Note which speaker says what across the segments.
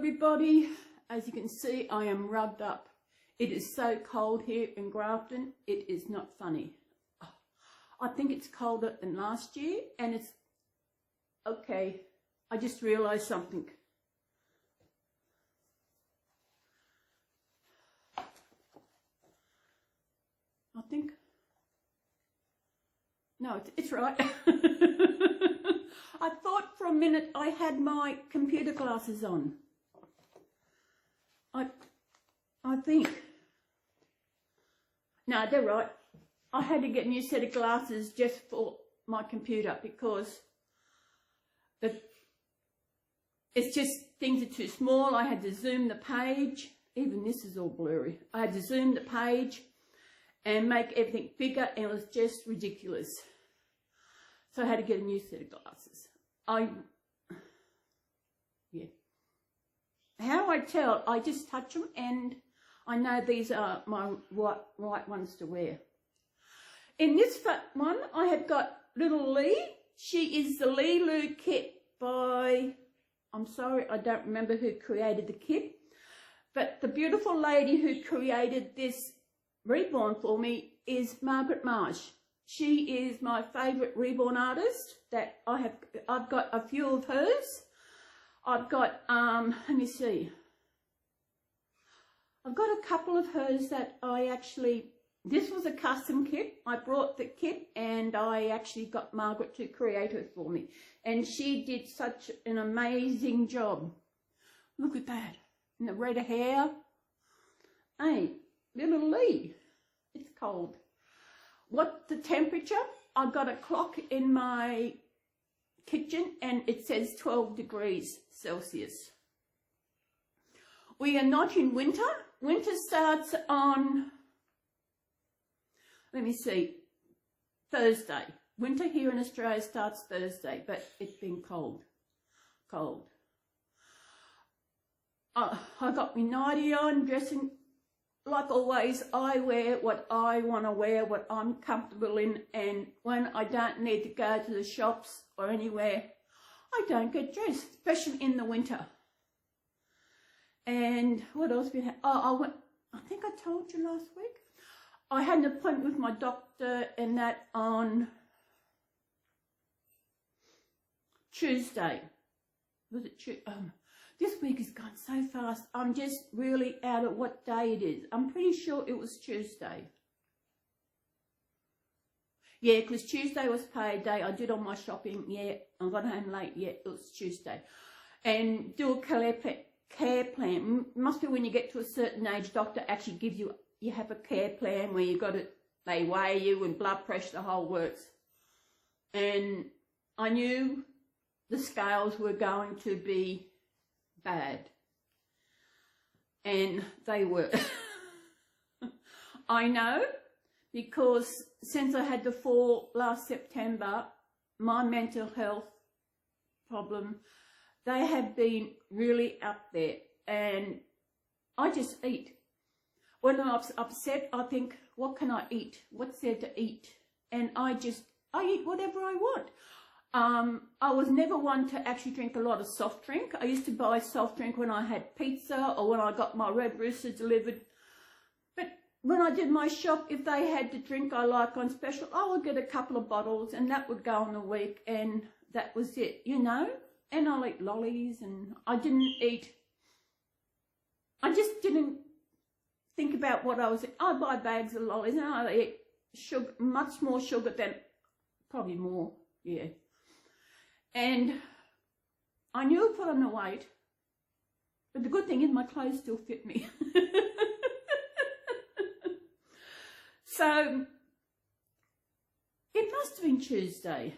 Speaker 1: everybody. As you can see, I am rugged up. It is so cold here in Grafton, it is not funny. I think it's colder than last year, and it's okay. I just realised something. I think, no, it's right. I thought for a minute I had my computer glasses on. I think, no, they're right. I had to get a new set of glasses just for my computer because it's just, things are too small. I had to zoom the page. Even this is all blurry. I had to zoom the page and make everything bigger, and it was just ridiculous. So I had to get a new set of glasses. Yeah. How do I tell? I just touch them and I know these are my right ones to wear. In this one, I have got little Lee. She is the Lee Loo kit by, I'm sorry, I don't remember who created the kit, but the beautiful lady who created this Reborn for me is Margaret Marsh. She is my favourite Reborn artist that I've got a few of hers. I've got, let me see. I've got a couple of hers that I actually, this was a custom kit. I brought the kit and I actually got Margaret to create it for me. And she did such an amazing job. Look at that. And the red hair. Hey, little Lee. It's cold. What's the temperature? I've got a clock in my kitchen and it says 12 degrees Celsius. We are not in winter. Winter starts on, let me see, Thursday. Winter here in Australia starts Thursday, but it's been cold. Cold. I got my nightie on, dressing. Like always, I wear what I want to wear, what I'm comfortable in, and when I don't need to go to the shops or anywhere, I don't get dressed, especially in the winter. And what else we had? Oh, I think I told you last week. I had an appointment with my doctor and that on Tuesday. Was it Tuesday? This week has gone so fast. I'm just really out of what day it is. I'm pretty sure it was Tuesday. Yeah, because Tuesday was pay day. I did all my shopping. Yeah, I got home late. Yeah, it was Tuesday. And do a care plan. Must be when you get to a certain age, doctor actually gives you, you have a care plan where you got to, they weigh you and blood pressure, the whole works. And I knew the scales were going to be bad, and they were. I know, because since I had the fall last September, my mental health problem, they have been really up there, and I just eat. When I'm upset, I think, what can I eat? What's there to eat? And I eat whatever I want. I was never one to actually drink a lot of soft drink. I used to buy soft drink when I had pizza or when I got my Red Rooster delivered. But when I did my shop, if they had the drink I like on special, I would get a couple of bottles and that would go in a week, and that was it, you know. And I'll eat lollies, and I just didn't think about what I was eating. I'd buy bags of lollies and I'd eat sugar, much more sugar than, probably more, yeah. And I knew I put on the weight, but the good thing is my clothes still fit me. So it must have been Tuesday.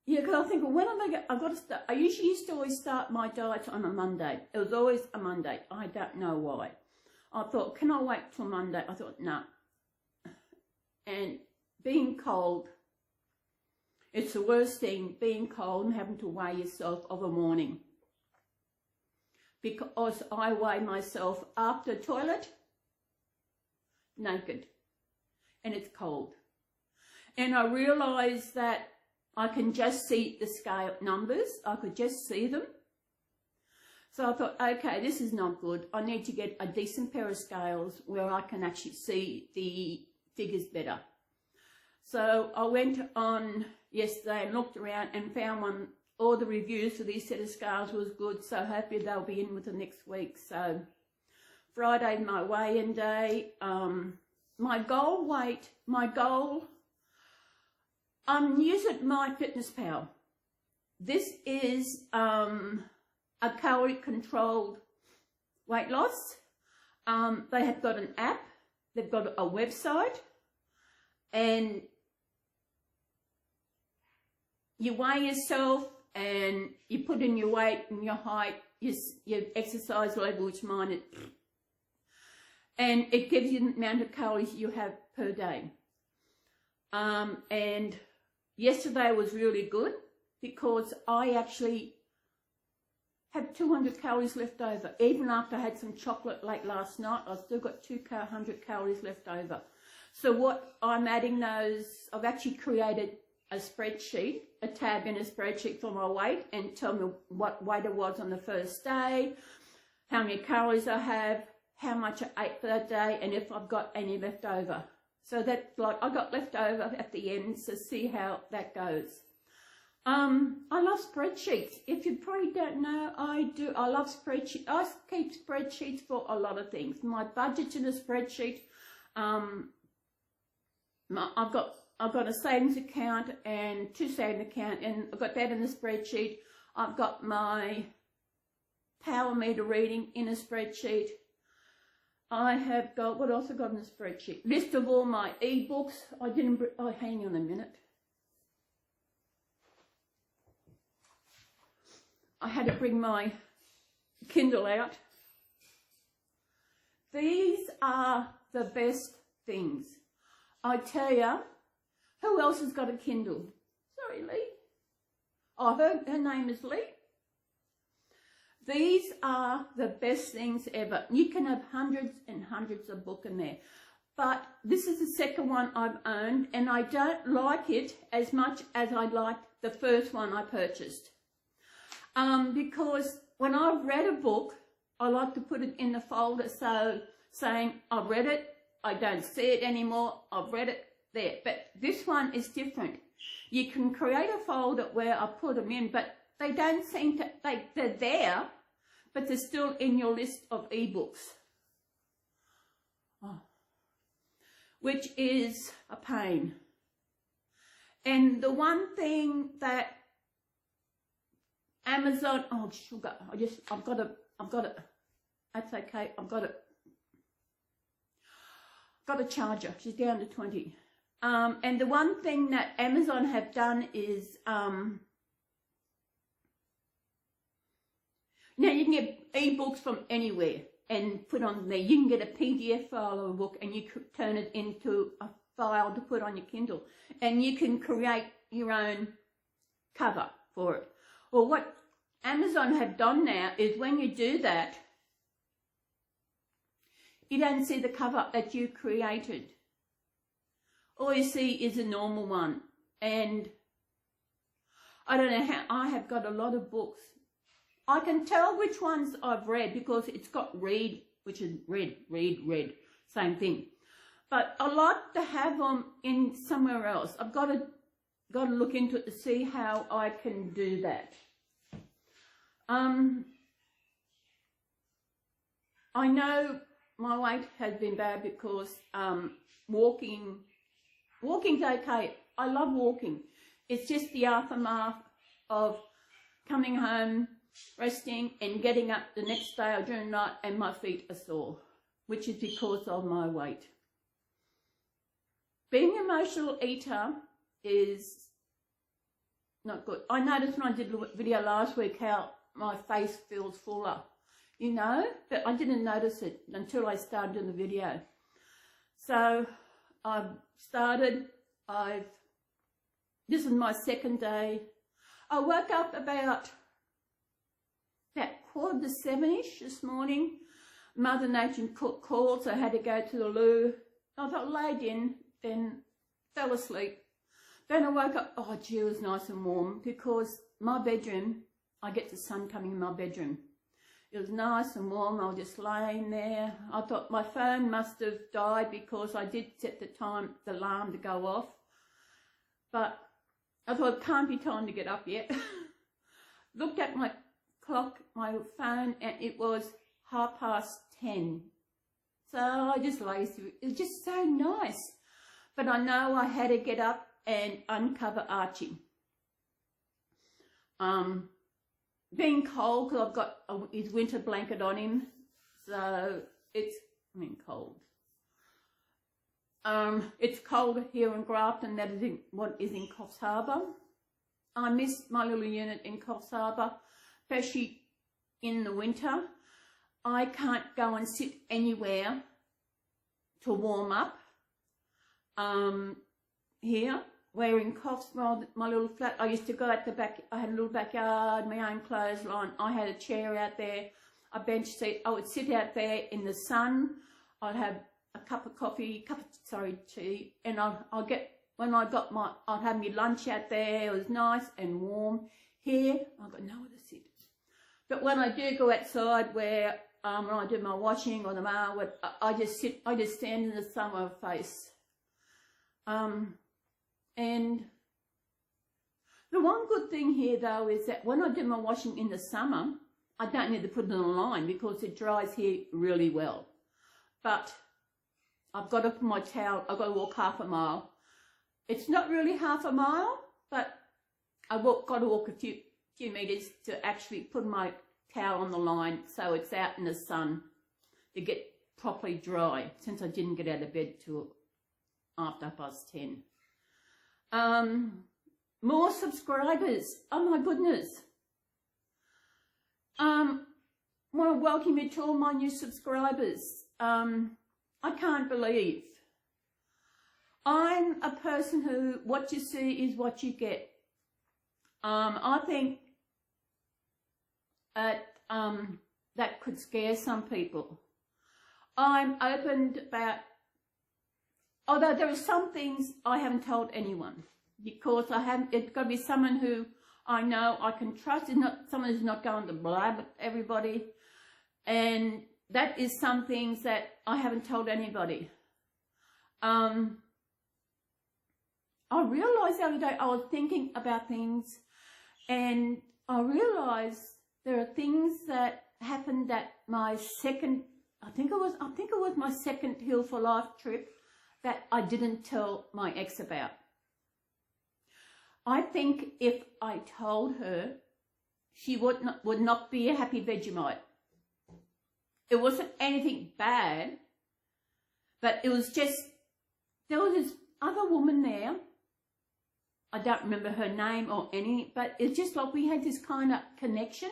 Speaker 1: Yeah, because I think, well, when I've got to start. I usually used to always start my diet on a Monday. It was always a Monday. I don't know why. I thought, can I wait till Monday? I thought, no. And being cold, it's the worst thing, being cold and having to weigh yourself of a morning. Because I weigh myself after toilet, naked, and it's cold. And I realised that I can just see the scale numbers. I could just see them. So I thought, okay, this is not good. I need to get a decent pair of scales where I can actually see the figures better. So I went on yesterday and looked around and found one. All the reviews for these set of scales was good, so hopefully they'll be in with the next week. So Friday, my weigh-in day. My goal weight, I'm using MyFitnessPal. This is a calorie-controlled weight loss. They have got an app, they've got a website, and you weigh yourself and you put in your weight and your height, your exercise level, which mine is, and it gives you the amount of calories you have per day. And yesterday was really good because I actually had 200 calories left over. Even after I had some chocolate late last night, I've still got 200 calories left over. So what I'm adding those, I've actually created a spreadsheet, a tab in a spreadsheet for my weight, and tell me what weight it was on the first day, how many calories I have, how much I ate for that day, and if I've got any left over. So that, like, I got left over at the end, so see how that goes. I love spreadsheets. If you probably don't know, I do. I love spreadsheets. I keep spreadsheets for a lot of things. My budget's in a spreadsheet. I've got a savings account and 2 savings accounts, and I've got that in the spreadsheet. I've got my power meter reading in a spreadsheet. I have got, what else I've got in the spreadsheet? List of all my ebooks. Hang on a minute. I had to bring my Kindle out. These are the best things. I tell you, who else has got a Kindle? Sorry, Lee. Oh, her name is Lee. These are the best things ever. You can have hundreds and hundreds of books in there. But this is the second one I've owned, and I don't like it as much as I liked the first one I purchased. Because when I've read a book, I like to put it in the folder, so saying, I've read it, I don't see it anymore, I've read it, there. But this one is different. You can create a folder where I put them in, but they don't seem to, they're there, but they're still in your list of ebooks. Oh. Which is a pain. And the one thing that Amazon, oh sugar, I've got it, that's okay, I've got a charger, she's down to 20. And the one thing that Amazon have done is, now you can get ebooks from anywhere and put on there. You can get a PDF file of a book and you could turn it into a file to put on your Kindle, and you can create your own cover for it. Well, what Amazon have done now is when you do that, you don't see the cover that you created. All you see is a normal one. And I don't know how, I have got a lot of books. I can tell which ones I've read because it's got read, which is read, same thing. But I like to have them in somewhere else. I've got to look into it to see how I can do that. I know my weight has been bad because walking's okay. I love walking. It's just the aftermath of coming home, resting, and getting up the next day or during the night, and my feet are sore, which is because of my weight. Being an emotional eater is not good. I noticed when I did a video last week how my face feels fuller, you know, but I didn't notice it until I started doing the video. So I've started, this is my second day. I woke up about 6:45 this morning. Mother Nature called, so I had to go to the loo. I got laid in, then fell asleep. Then I woke up, oh gee, it was nice and warm because my bedroom, I get the sun coming in my bedroom. It was nice and warm. I was just laying there. I thought my phone must have died because I did set the alarm to go off. But I thought it can't be time to get up yet. Looked at my clock, my phone, and it was 10:30. So I just lay through. It was just so nice. But I know I had to get up and uncover Archie. Being cold, because I've got his winter blanket on him, so it's, cold. It's cold here in Grafton, that is what is in Coffs Harbour. I miss my little unit in Coffs Harbour, especially in the winter. I can't go and sit anywhere to warm up. Here, we're in Coffs, my little flat. I used to go at the back. I had a little backyard, my own clothesline. I had a chair out there, a bench seat. I would sit out there in the sun. I'd have a cup of coffee, tea, and I'd have my lunch out there. It was nice and warm. Here, I've got nowhere to sit. But when I do go outside, where when I do my washing or the mail, I just stand in the sun with my face. And the one good thing here, though, is that when I do my washing in the summer, I don't need to put it on a line because it dries here really well. But I've got to put my towel, I've got to walk half a mile. It's not really half a mile, but I've got to walk a few metres to actually put my towel on the line so it's out in the sun to get properly dry, since I didn't get out of bed till after 10:30. More subscribers. Oh my goodness. I want to welcome you to all my new subscribers. I can't believe. I'm a person who, what you see is what you get. I think that could scare some people. I'm open about, although there are some things I haven't told anyone, because it's got to be someone who I know I can trust. It's not someone who's not going to blab at everybody. And that is some things that I haven't told anybody. I realised the other day I was thinking about things, and I realised there are things that happened at my second, I think it was my second Heal for Life trip that I didn't tell my ex about. I think if I told her, she would not be a happy Vegemite. It wasn't anything bad, but it was just, there was this other woman there. I don't remember her name or any, but it's just like we had this kind of connection.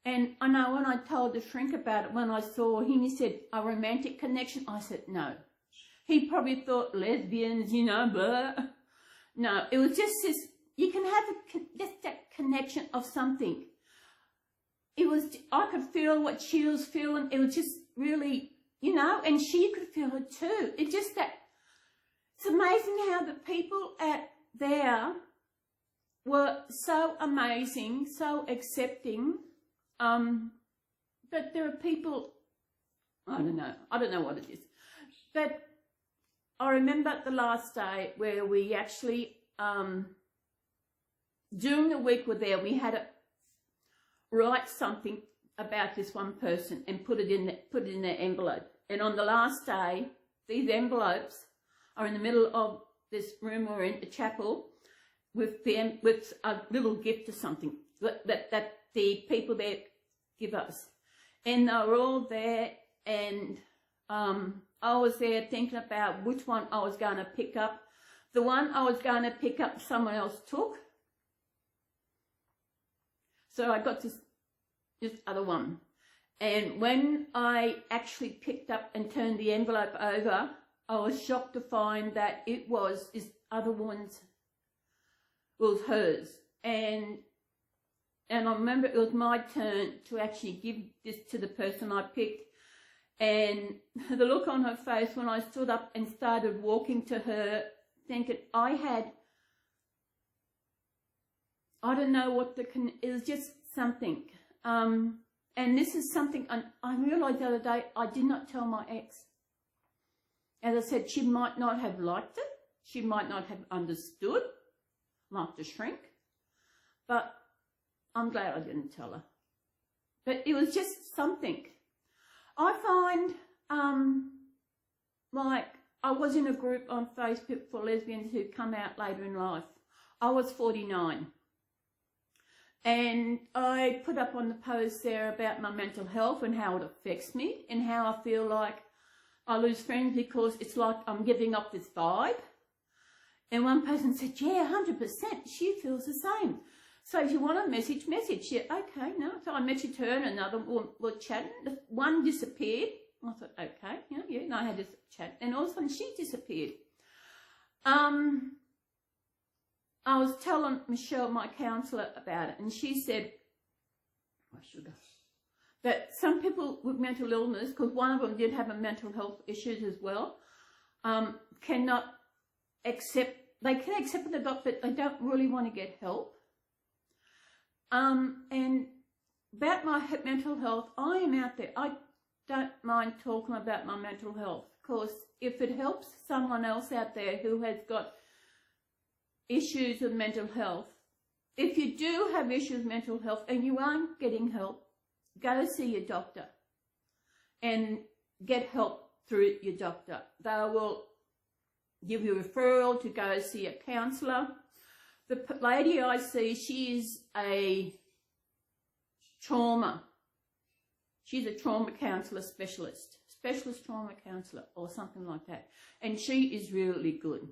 Speaker 1: And I know when I told the shrink about it, when I saw him, he said, a romantic connection. I said, no. He probably thought lesbians, blah. No, it was just this, you can have just that connection of something. It was, I could feel what she was feeling. It was just really, and she could feel it too. It's just that, it's amazing how the people out there were so amazing, so accepting. But there are people, I don't know what it is. But I remember the last day where we actually, during the week we're there, we had to write something about this one person and put it in their envelope. And on the last day, these envelopes are in the middle of this room we're in, a chapel, with a little gift or something that the people there give us. And they were all there, and I was there thinking about which one I was going to pick up. The one I was going to pick up, someone else took. So I got this other one. And when I actually picked up and turned the envelope over, I was shocked to find that it was this other woman's, was hers. And I remember it was my turn to actually give this to the person I picked. And the look on her face when I stood up and started walking to her, thinking I don't know what it was just something. And this is something I realised the other day, I did not tell my ex. As I said, she might not have liked it. She might not have understood. Like to shrink. But I'm glad I didn't tell her. But it was just something. I find, like, I was in a group on Facebook for lesbians who come out later in life. I was 49. And I put up on the post there about my mental health and how it affects me and how I feel like I lose friends because it's like I'm giving up this vibe. And one person said, yeah, 100%, she feels the same. So if you want a message, yeah, okay, no. So I messaged her and another one were chatting. One disappeared. I thought, okay, yeah, and I had this chat. And all of a sudden she disappeared. I was telling Michelle, my counsellor, about it, and she said, that some people with mental illness, because one of them did have a mental health issues as well, cannot accept, they can accept the doctor, but they don't really want to get help. And about my mental health, I am out there. I don't mind talking about my mental health, because if it helps someone else out there who has got issues with mental health, if you do have issues with mental health and you aren't getting help, go see your doctor and get help through your doctor. They will give you a referral to go see a counsellor. The lady I see, she's a trauma. She's a trauma counsellor specialist trauma counsellor or something like that. And she is really good.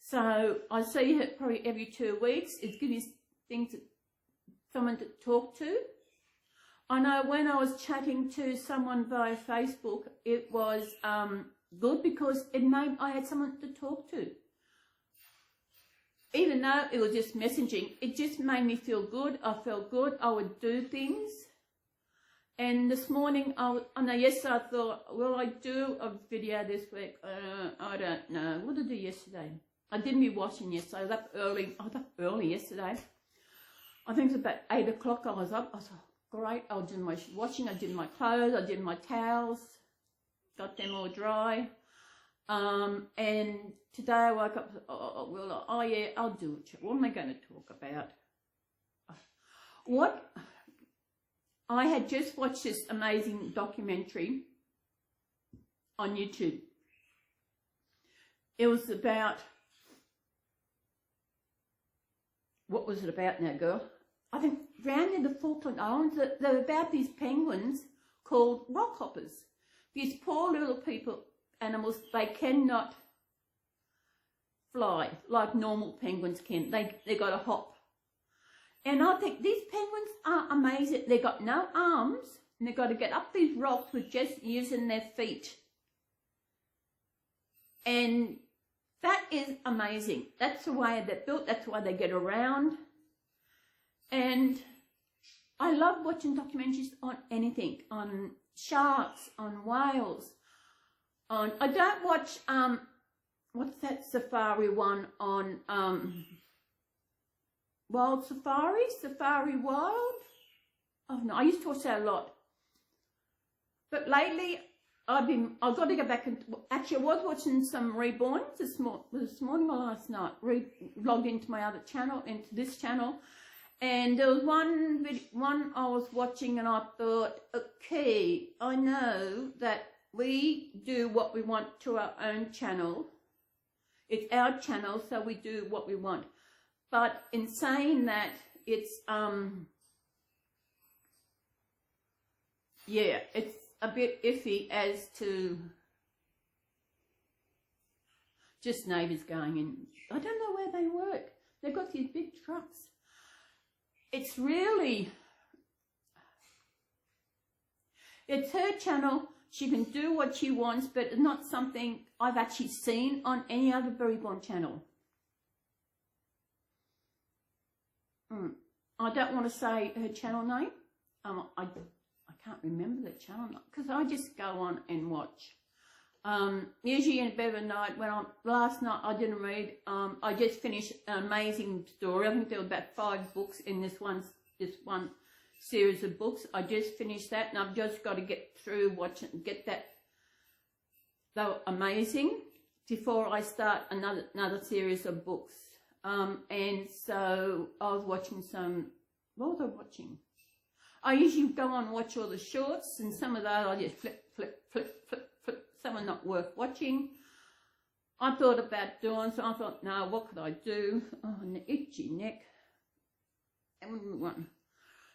Speaker 1: So I see her probably every 2 weeks. It's giving me things, someone to talk to. I know when I was chatting to someone via Facebook, it was good because it made I had someone to talk to. Even though it was just messaging, it just made me feel good. I felt good. I would do things. And this morning, yesterday I thought, will I do a video this week? I don't know. What did I do yesterday? I did my washing yesterday. I was up early yesterday. I think it was about 8 o'clock I was up. I thought, great, I'll do my washing. I did my clothes. I did my towels. Got them all dry. And today I woke up, yeah, I'll do it. What am I going to talk about? I had just watched this amazing documentary on YouTube. It was about, what was it about now, girl? I think round in the Falkland Islands, they're about these penguins called rockhoppers. These poor little animals, they cannot fly like normal penguins can. They got to hop. And I think these penguins are amazing. They got no arms, and they've got to get up these rocks with just using their feet. And that is amazing. That's the way they're built. That's why they get around. And I love watching documentaries on anything, on sharks, on whales. I don't watch what's that safari one on Wild Safari Wild. Oh no, I used to watch that a lot. But lately I've got to go back and actually I was watching some Reborn this morning or last night. Logged into my other channel, into this channel, and there was one I was watching, and I thought, okay, I know that we do what we want to our own channel. It's our channel, so we do what we want. But in saying that, it's yeah, it's a bit iffy as to just neighbours going in. I don't know where they work. They've got these big trucks. It's really, it's her channel. She can do what she wants, but it's not something I've actually seen on any other Reborn channel. I don't want to say her channel name. I can't remember the channel because I just go on and watch. Usually in a bit of a night, last night I didn't read. I just finished an amazing story. I think there were about 5 books in this one series of books. I just finished that, and I've just got to get through watching, get that. They were amazing before I start another series of books. And so I was watching some. What was I watching? I usually go on and watch all the shorts, and some of those I just flip. Some are not worth watching. I thought about doing, so I thought, no, what could I do? Oh, an itchy neck.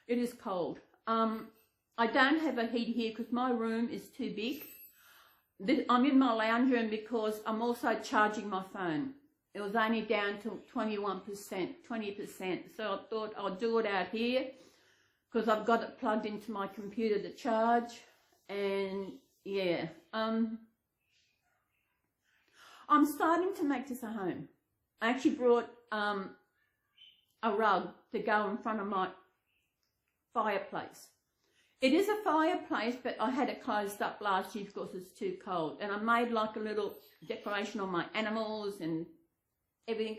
Speaker 1: It is cold. I don't have a heat here because my room is too big. I'm in my lounge room because I'm also charging my phone. It was only down to 21%, 20%. So I thought I'll do it out here because I've got it plugged into my computer to charge. And yeah, I'm starting to make this a home. I actually brought a rug to go in front of my fireplace. It is a fireplace, but I had it closed up last year because it's too cold. And I made like a little decoration on my animals and everything.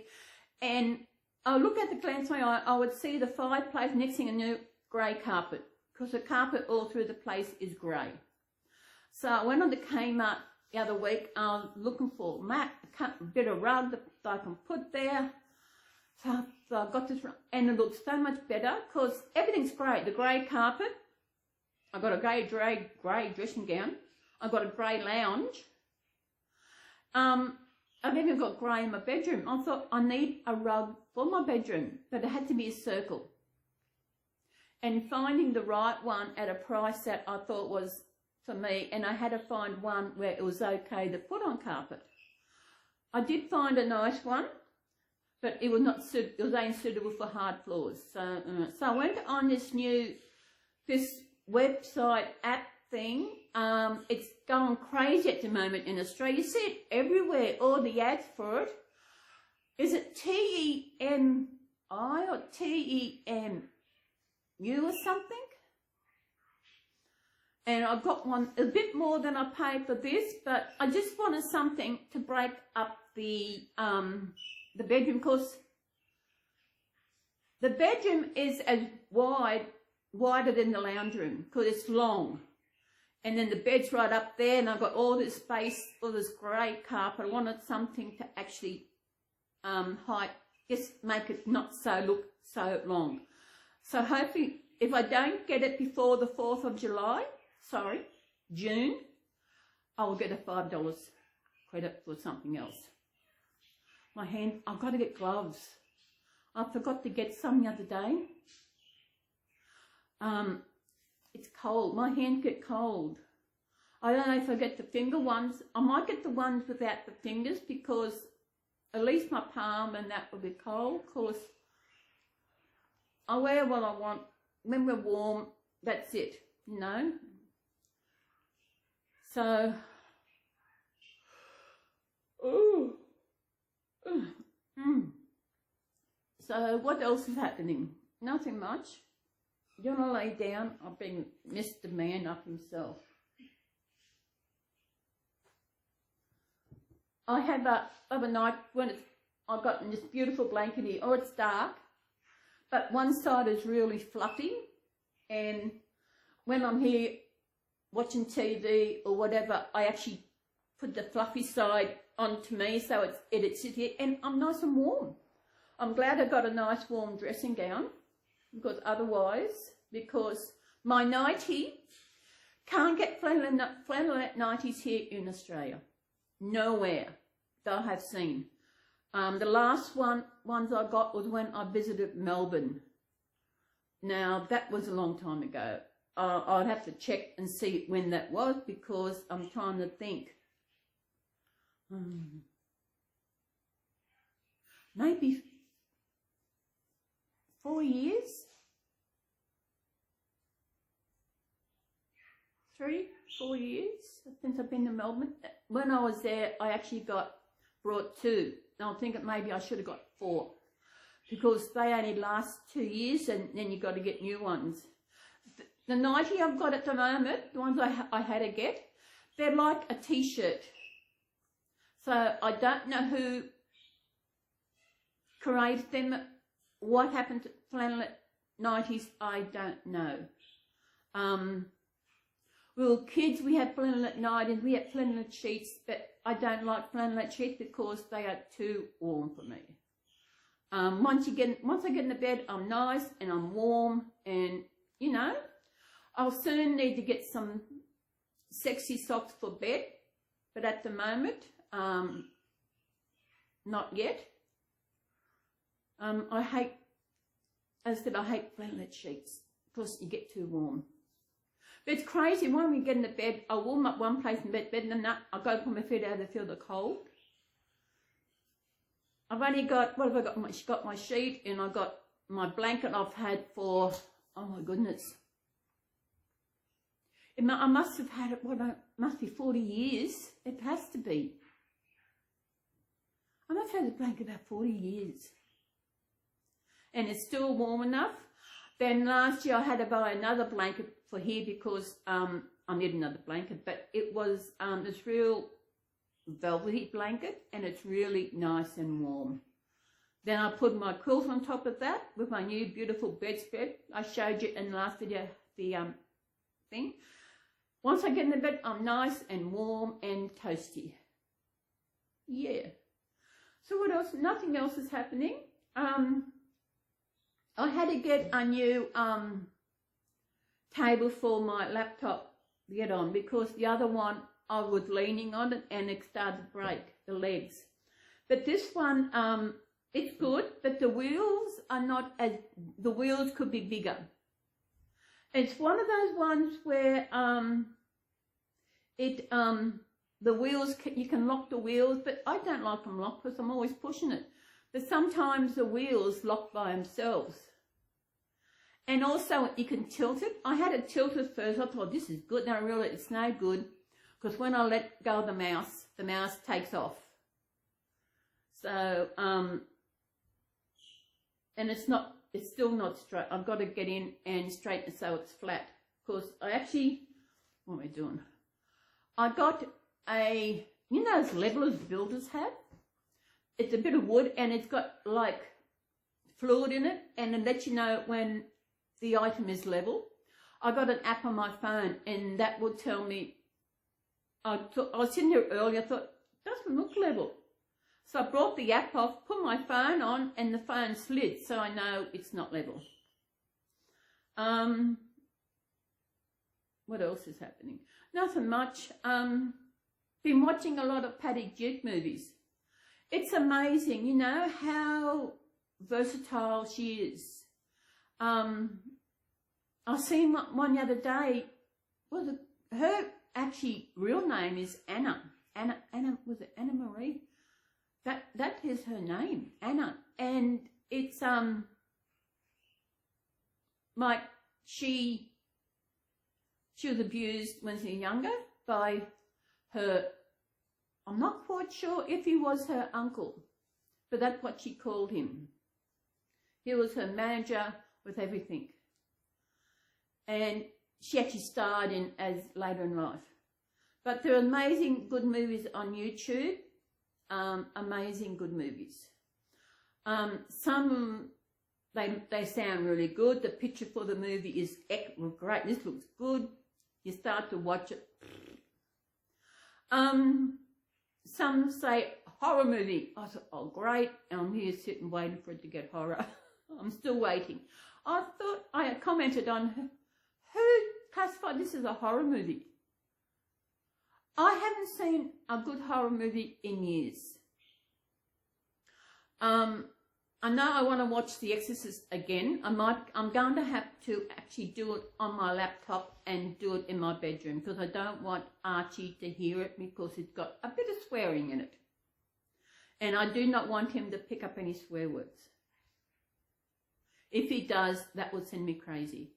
Speaker 1: And I look at the glance of my eye, I would see the fireplace, next thing a new grey carpet, because the carpet all through the place is grey. So I went on to Kmart the other week. I was looking for a bit of rug that I can put there. So I got this, and it looks so much better because everything's grey. The grey carpet, I've got a grey dressing gown. I've got a grey lounge. I've even got grey in my bedroom. I thought I need a rug for my bedroom, but it had to be a circle. And finding the right one at a price that I thought was for me, and I had to find one where it was okay to put on carpet. I did find a nice one, but it was not it was only suitable for hard floors. So I went on this website app thing. It's going crazy at the moment in Australia. You see it everywhere, all the ads for it. Is it TEMI or TEMU or something? And I got one a bit more than I paid for this, but I just wanted something to break up the bedroom, because the bedroom is as wider than the lounge room because it's long. And then the bed's right up there, and I've got all this space, all this grey carpet. I wanted something to actually just make it not look so long. So hopefully, if I don't get it before the 4th of June, I will get a $5 credit for something else. My hand, I've got to get gloves. I forgot to get some the other day. It's cold. My hands get cold. I don't know if I get the finger ones. I might get the ones without the fingers because at least my palm and that will be cold. Of course, I wear what I want. When we're warm, that's it, you know. So, So what else is happening? Nothing much. You want to lay down? I've been Mr. Man up himself. I have a night when I've got this beautiful blanket here. Oh, it's dark, but one side is really fluffy, and when I'm here watching TV or whatever, I actually put the fluffy side onto me so it sits here, and I'm nice and warm. I'm glad I got a nice warm dressing gown, because otherwise, because my nightie, can't get flannelette nighties here in Australia. Nowhere that I have seen. The last ones I got was when I visited Melbourne. Now, that was a long time ago. I'd have to check and see when that was, because I'm trying to think. Maybe 4 years? 3, 4 years since I've been to Melbourne. When I was there, I actually brought 2. Now I think maybe I should have got 4, because they only last 2 years, and then you've got to get new ones. The nightie I've got at the moment, the ones I had to get, they're like a t-shirt. So I don't know who created them, what happened to flannelette nighties, I don't know. We were kids, we had flannelette nighties, we had flannelette sheets, but I don't like flannelette sheets because they are too warm for me. Once I get into bed, I'm nice and I'm warm, and you know, I'll soon need to get some sexy socks for bed, but at the moment, not yet. I hate flannelette sheets because you get too warm. But it's crazy, when we get into bed, I warm up one place in bed, and then I go put my feet out to feel the cold. I've only got, what have I got? I've got my sheet, and I've got my blanket I've had for, oh my goodness. I must have had it, must be 40 years. It has to be. I must have had the blanket about 40 years. And it's still warm enough. Then last year I had to buy another blanket for here because I need another blanket, but it was this real velvety blanket, and it's really nice and warm. Then I put my quilt on top of that with my new beautiful bedspread. I showed you in the last video the thing. Once I get in the bed, I'm nice and warm and toasty. Yeah. So what else? Nothing else is happening. I had to get a new table for my laptop to get on, because the other one I was leaning on it and it started to break the legs. But this one, it's good, but the wheels are not as, the wheels could be bigger. It's one of those ones where the wheels, you can lock the wheels, but I don't like them locked because I'm always pushing it. But sometimes the wheels lock by themselves. And also you can tilt it. I had it tilted first. I thought this is good. Then I realized it's no good, because when I let go of the mouse takes off. So, and it's still not straight. I've got to get in and straighten it so it's flat. Because I actually, what am I doing? I got a, you know those levelers builders have? It's a bit of wood and it's got like fluid in it, and it lets you know when the item is level. I got an app on my phone and that will tell me. I was sitting there earlier, I thought, it doesn't look level. So I brought the app off, put my phone on, and the phone slid, so I know it's not level. What else is happening? Nothing much. Been watching a lot of Patty Duke movies. It's amazing, you know, how versatile she is. I seen one the other day. Her actually real name is Anna. Anna, was it Anna Marie? That is her name, Anna. And it's like she was abused when she was younger by her, I'm not quite sure if he was her uncle, but that's what she called him. He was her manager with everything. And she actually starred in as later in life. But there are amazing good movies on YouTube. Amazing good movies. Some they sound really good. The picture for the movie is great. This looks good. You start to watch it. Some say horror movie. I thought, oh great, and I'm here sitting waiting for it to get horror. I'm still waiting. I commented on who classified this as a horror movie. I haven't seen a good horror movie in years. I know I want to watch The Exorcist again. I'm going to have to actually do it on my laptop and do it in my bedroom, because I don't want Archie to hear it, because it's got a bit of swearing in it. And I do not want him to pick up any swear words. If he does, that will send me crazy.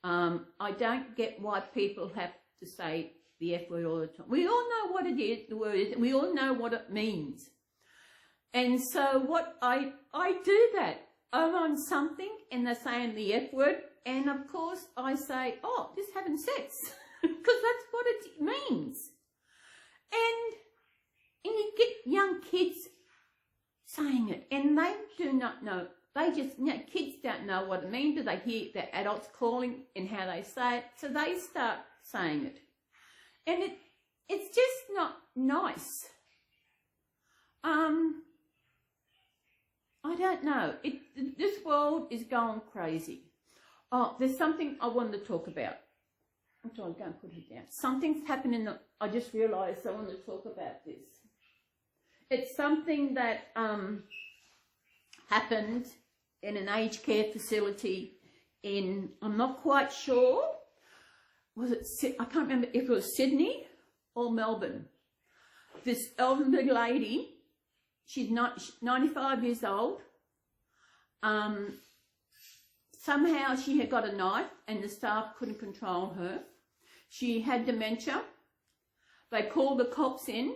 Speaker 1: I don't get why people have to say the F word all the time. We all know what it is, the word is, and we all know what it means. And so what I do that. I'm on something and they're saying the F word, and of course I say, oh, just having sex, because that's what it means. And you get young kids saying it, and they do not know they just, kids don't know what it means. Do they hear the adults calling and how they say it? So they start saying it. And it's just not nice. I don't know. This world is going crazy. Oh, there's something I wanted to talk about. I'm sorry, go and put it down. Something's happened I just realised I want to talk about this. It's something that happened in an aged care facility I'm not quite sure, I can't remember if it was Sydney or Melbourne. This elderly lady, she's 95 years old. Somehow she had got a knife and the staff couldn't control her. She had dementia. They called the cops in,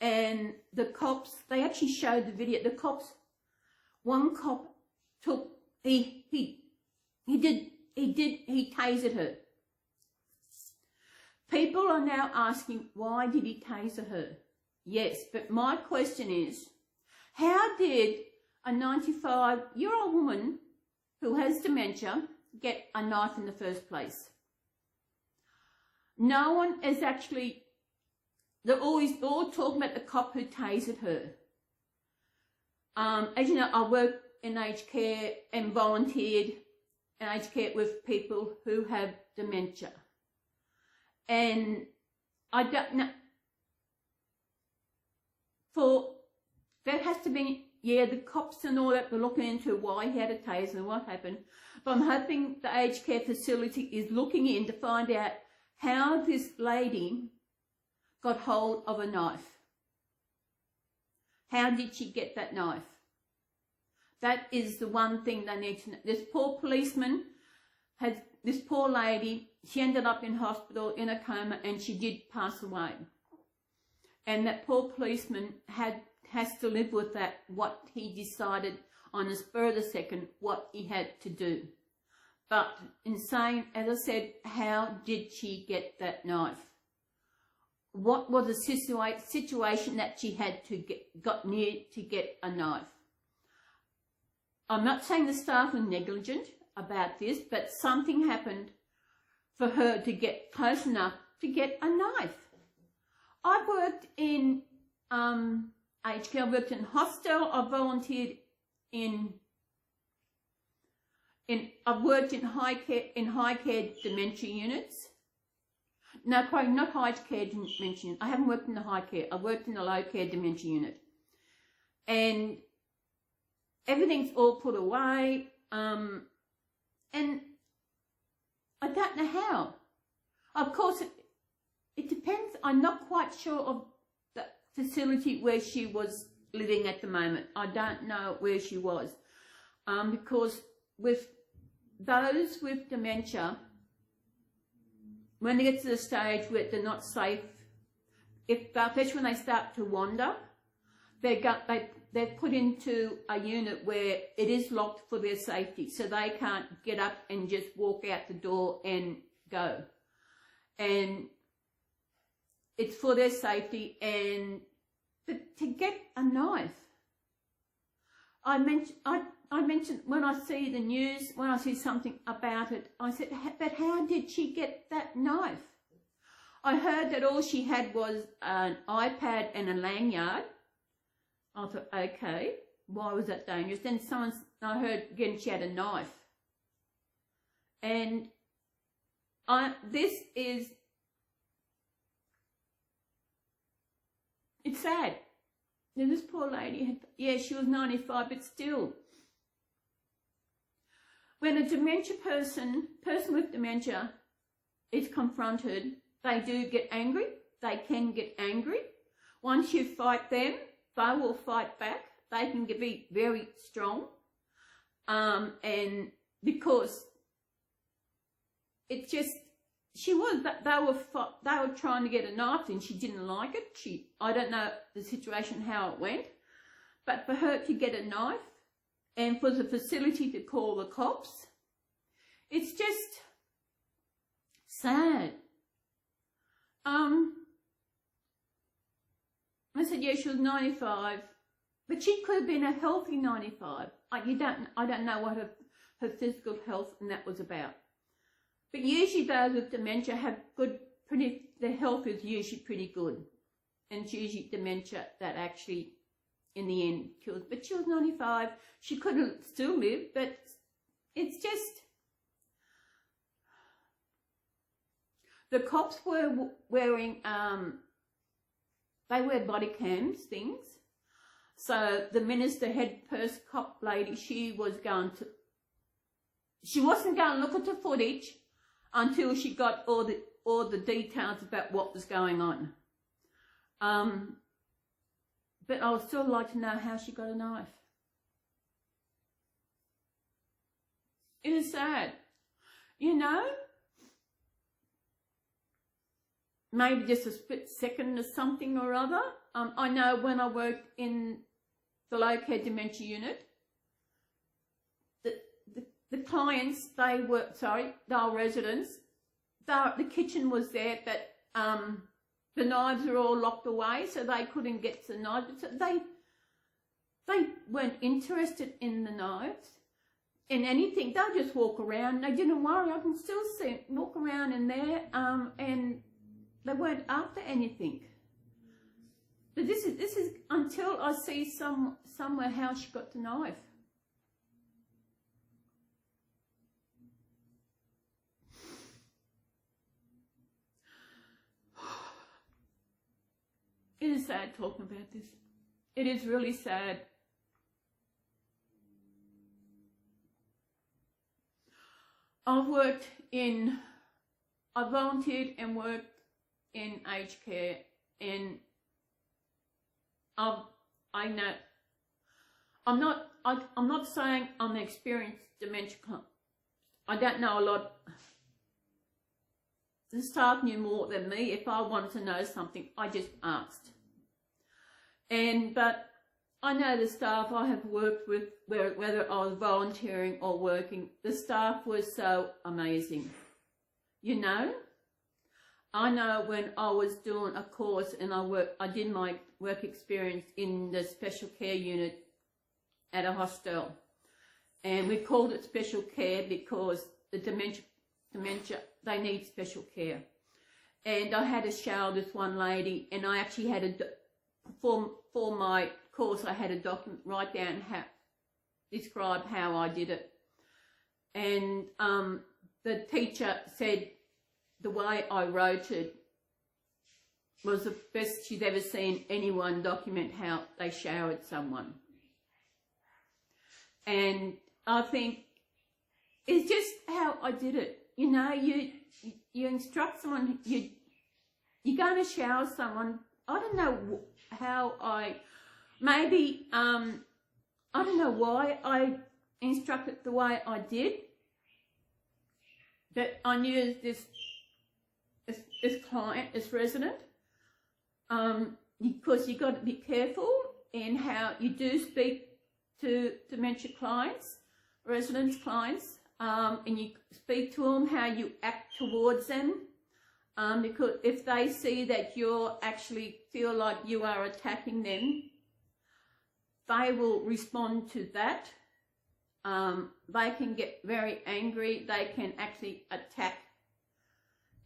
Speaker 1: and the cops, they actually showed the video. The cops, one cop took, he tasered her. People are now asking, why did he taser her? Yes, but my question is, how did a 95-year-old woman who has dementia get a knife in the first place? No one is actually, they're all talking about the cop who tasered her. As you know, I work in aged care and volunteered in aged care with people who have dementia. And I don't know, there has to be, the cops and all that, they're looking into why he had a taser and what happened. But I'm hoping the aged care facility is looking in to find out how this lady got hold of a knife. How did she get that knife? That is the one thing they need to know. This poor policeman this poor lady, she ended up in hospital in a coma and she did pass away. And that poor policeman has to live with that, what he decided on the spur of the second, what he had to do. But in saying, as I said, how did she get that knife? What was the situation that she had to got near to get a knife? I'm not saying the staff were negligent about this, but something happened for her to get close enough to get a knife. I've worked in aged care, I've worked in hostel, I've volunteered I've worked in high care dementia units. No, probably not high care dementia unit. I haven't worked in the high care. I've worked in the low care dementia unit. And everything's all put away. And I don't know how. Of course, it depends. I'm not quite sure of the facility where she was living at the moment. I don't know where she was. Because with those with dementia, when they get to the stage where they're not safe, especially when they start to wander, they're put into a unit where it is locked for their safety, so they can't get up and just walk out the door and go. And it's for their safety. And to get a knife, I mentioned when I see the news, when I see something about it, I said, but how did she get that knife? I heard that all she had was an iPad and a lanyard. I thought, okay, why was that dangerous? Then I heard again she had a knife. And it's sad. Now this poor lady, she was 95, but still. When a dementia person with dementia is confronted, they do get angry. They can get angry. Once you fight them, they will fight back. They can be very strong. And because it just, they were trying to get a knife and she didn't like it. I don't know the situation, how it went, but for her to get a knife and for the facility to call the cops, it's just sad. I said, she was 95, But she could have been a healthy 95. I don't know what her physical health and that was about. But usually those with dementia have their health is usually pretty good. And it's usually dementia that actually, in the end, kills. But she was 95. She could have still lived, but it's just... The cops were wearing, they wear body cams, things. So the minister, head purse cop lady, she wasn't going to look at the footage until she got all the details about what was going on. But I would still like to know how she got a knife. It is sad, you know. Maybe just a split second or something or other. I know when I worked in the low care dementia unit, the clients, they were residents. The kitchen was there, but the knives were all locked away, so they couldn't get the knives. So they weren't interested in the knives, in anything. They'll just walk around. They didn't worry. I can still see them walk around in there, and they weren't after anything. But this is until I see somewhere how she got the knife. It is sad talking about this. It is really sad. I volunteered and worked in aged care, and I know I'm not saying I'm an experienced dementia client. I don't know a lot. The staff knew more than me. If I wanted to know something, I just asked. But I know the staff I have worked with, whether I was volunteering or working, the staff was so amazing. You know? I know when I was doing a course and I did my work experience in the special care unit at a hostel, and we called it special care because the dementia, they need special care. And I had to shower this one lady, and I actually had for my course, I had a document, write down describe how I did it. And the teacher said the way I wrote it was the best she'd ever seen anyone document how they showered someone. And I think it's just how I did it. You know, you instruct someone, you're going to shower someone. I don't know how I don't know why I instructed the way I did, but I knew this client, this resident, because you've got to be careful in how you do speak to dementia clients, residents clients, and you speak to them, how you act towards them, because if they see that you're actually feel like you are attacking them, they will respond to that. They can get very angry, they can actually attack,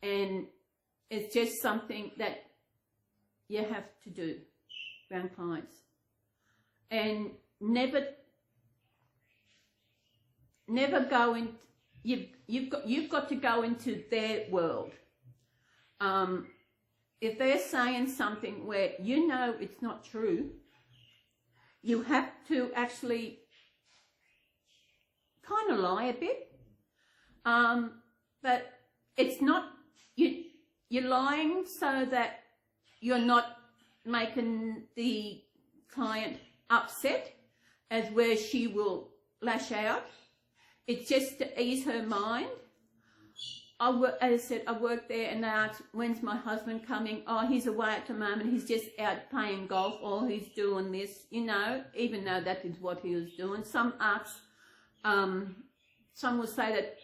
Speaker 1: and it's just something that you have to do around clients. And never go in. You've got to go into their world. If they're saying something where you know it's not true, you have to actually kind of lie a bit. But it's not you're lying so that you're not making the client upset, as where she will lash out. It's just to ease her mind. As I said, I worked there and they asked, when's my husband coming? Oh, he's away at the moment. He's just out playing golf, or he's doing this, you know, even though that is what he was doing. Some ask, some will say that,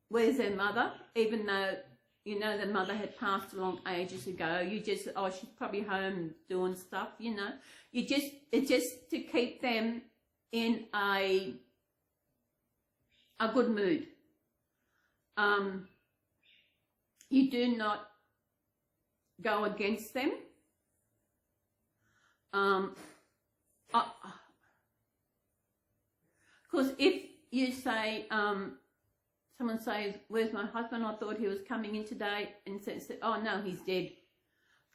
Speaker 1: where's their mother? Even though you know, the mother had passed along ages ago. You just, oh, she's probably home doing stuff, you know. It's just to keep them in a good mood. You do not go against them. Because if you say, someone says, where's my husband? I thought he was coming in today, and says, oh no, he's dead.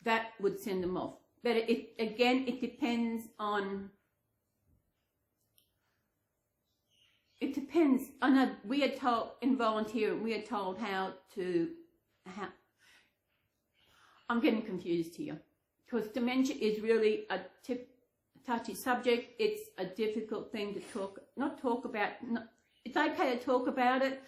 Speaker 1: That would send them off. But it depends on, it depends. I know we are told, in volunteering, we are told how, I'm getting confused here. Because dementia is really a touchy subject. It's a difficult thing to not talk about. It's okay to talk about it,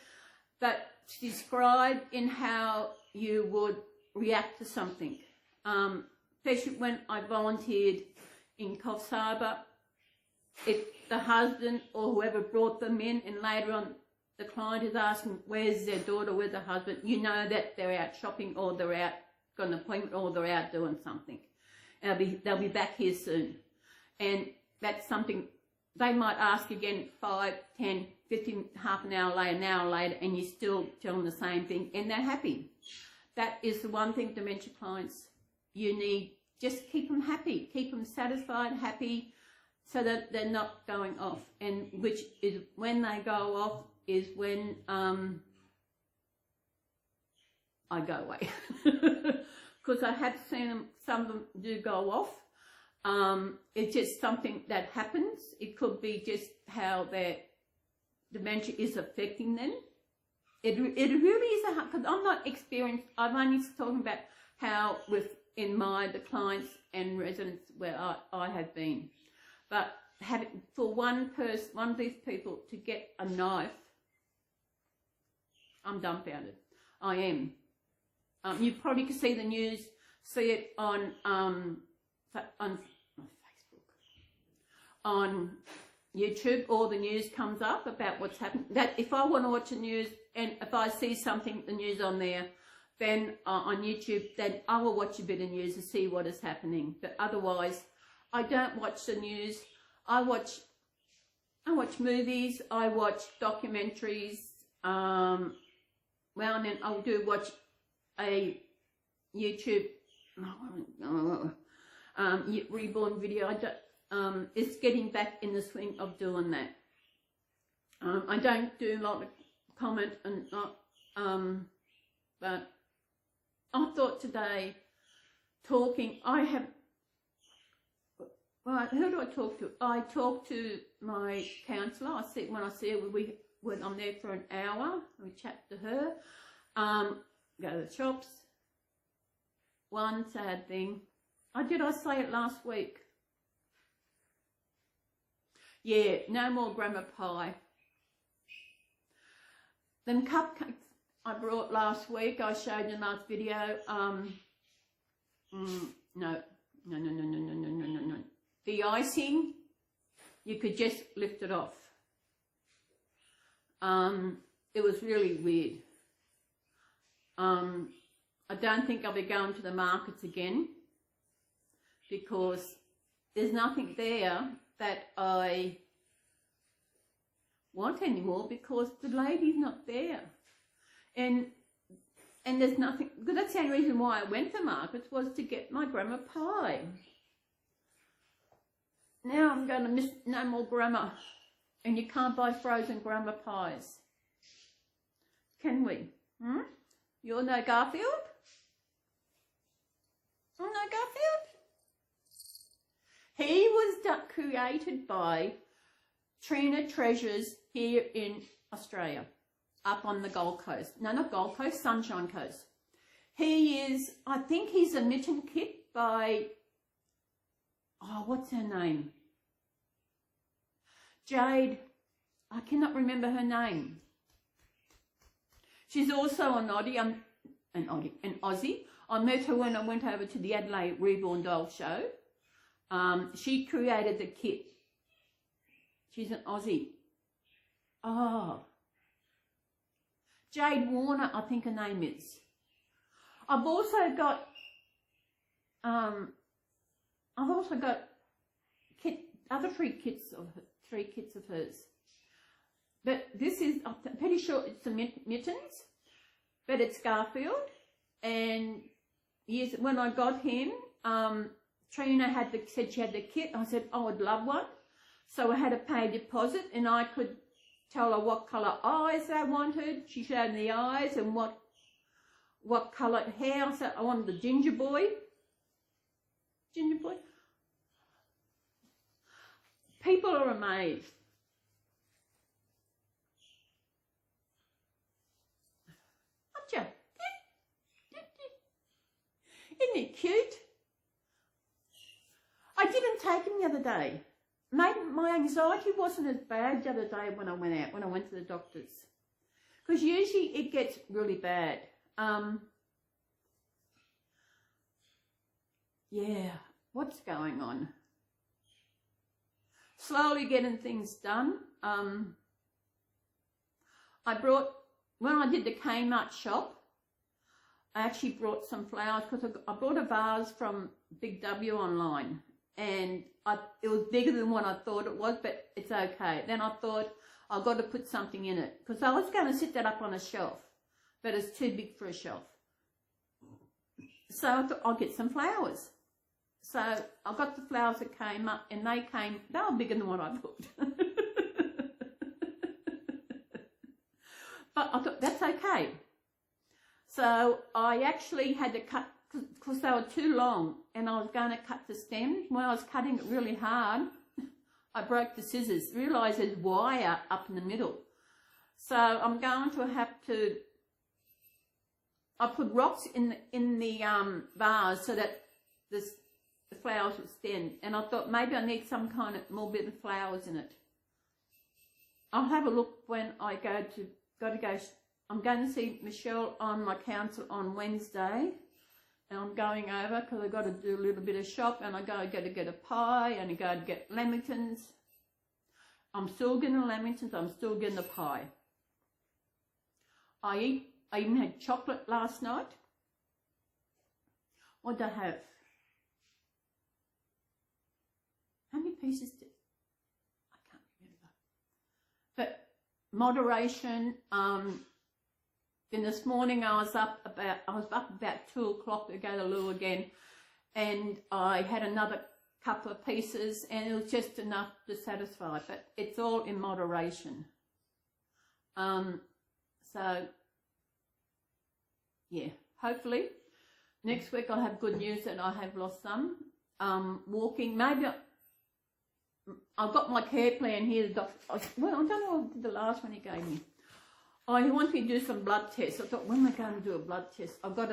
Speaker 1: but to describe in how you would react to something. Especially when I volunteered in Coffs Harbour, if the husband or whoever brought them in, and later on the client is asking, where's their daughter, where's the husband, you know that they're out shopping, or they're out got an appointment, or they're out doing something. And they'll be back here soon. And that's something they might ask again 5, 10, 15, half an hour later, and you still tell them the same thing, and they're happy. That is the one thing, dementia clients, you need, just keep them happy, keep them satisfied, happy, so that they're not going off. And which is when they go off is when I go away. Because I have seen them, some of them do go off. It's just something that happens. It could be just how their dementia is affecting them. It really is because I'm not experienced. I'm only talking about how within the clients and residents where I have been. But for one of these people to get a knife, I'm dumbfounded. I am. You probably can see the news, see it on Facebook, on YouTube. All the news comes up about what's happened. That if I want to watch the news, and if I see something, the news on there, then on YouTube, then I will watch a bit of news to see what is happening. But otherwise, I don't watch the news. I watch movies. I watch documentaries. Well, and then I do watch a YouTube Reborn video. It's getting back in the swing of doing that. I don't do a lot of comment and not, but I thought today talking. Who do I talk to? I talk to my counsellor. When I see her, when I'm there for an hour, we chat to her. Go to the shops. One sad thing. Did I say it last week? Yeah, no more grandma pie. Them cupcakes I brought last week, I showed in the last video. No. The icing, you could just lift it off. It was really weird. I don't think I'll be going to the markets again because there's nothing there that I want anymore because the lady's not there. And there's nothing, because that's the only reason why I went to the markets was to get my grandma pie. Now I'm going to miss no more grandma, and you can't buy frozen grandma pies. Can we? You all know Garfield? You all know Garfield? He was created by Trina Treasures here in Australia, up on the Gold Coast. No, not Gold Coast, Sunshine Coast. He is, I think he's a mitten kit by, what's her name? Jade, I cannot remember her name. She's also an Aussie. I met her when I went over to the Adelaide Reborn doll show. She created the kit. She's an Aussie. Jade Warner, I think her name is. I've also got other three kits of hers. But this is, I'm pretty sure it's the mittens, but it's Garfield. And yes, when I got him, Trina said she had the kit. I said, I would love one. So I had to pay a deposit, and I could tell her what colour eyes I wanted. She showed me the eyes and what coloured hair. I said I wanted the ginger boy. People are amazed. Aren't you? Isn't it cute? I didn't take him the other day. Maybe my anxiety wasn't as bad the other day when I went to the doctor's. Because usually it gets really bad. Yeah, what's going on? Slowly getting things done. When I did the Kmart shop, I actually brought some flowers because I brought a vase from Big W online, and it was bigger than what I thought it was, but it's okay. Then I thought I've got to put something in it because I was going to sit that up on a shelf, but it's too big for a shelf. So I thought I'll get some flowers. So I got the flowers that came up, and they were bigger than what I thought. But I thought, that's okay. So I actually had to cut, because they were too long, and I was going to cut the stem. When I was cutting it really hard, I broke the scissors, realised there's wire up in the middle. So I'm going to have to, I put rocks in the vase so that the flowers would stand, and I thought maybe I need some kind of more bit of flowers in it. I'll have a look when I I'm going to see Michelle on my council on Wednesday, and I'm going over because I've got to do a little bit of shop, and I go to get a pie, and I go to get lamingtons. I'm still getting the lamingtons, I'm still getting the pie. I even had chocolate last night. What did I have? How many pieces did I can't remember. But moderation. Then this morning I was up about 2 o'clock to go to loo again, and I had another couple of pieces, and it was just enough to satisfy. But it's all in moderation. So yeah, hopefully next week I'll have good news that I have lost some. Walking, maybe. I've got my care plan here. The doctor, well, I don't know what I did the last one he gave me. Oh, he wants me to do some blood tests. I thought, when am I going to do a blood test? I've got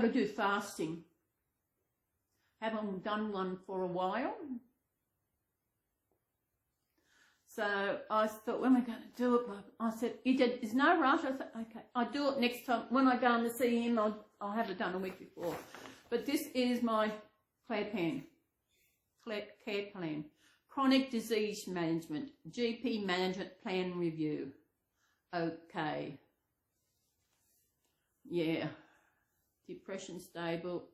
Speaker 1: to do fasting. Haven't done one for a while. So I thought, when am I going to do it? I said, there's no rush. I said, okay, I'll do it next time. When I go in to see him, I'll have it done a week before. But this is my care plan. Chronic disease management, GP management plan review. Okay. Yeah. Depression stable,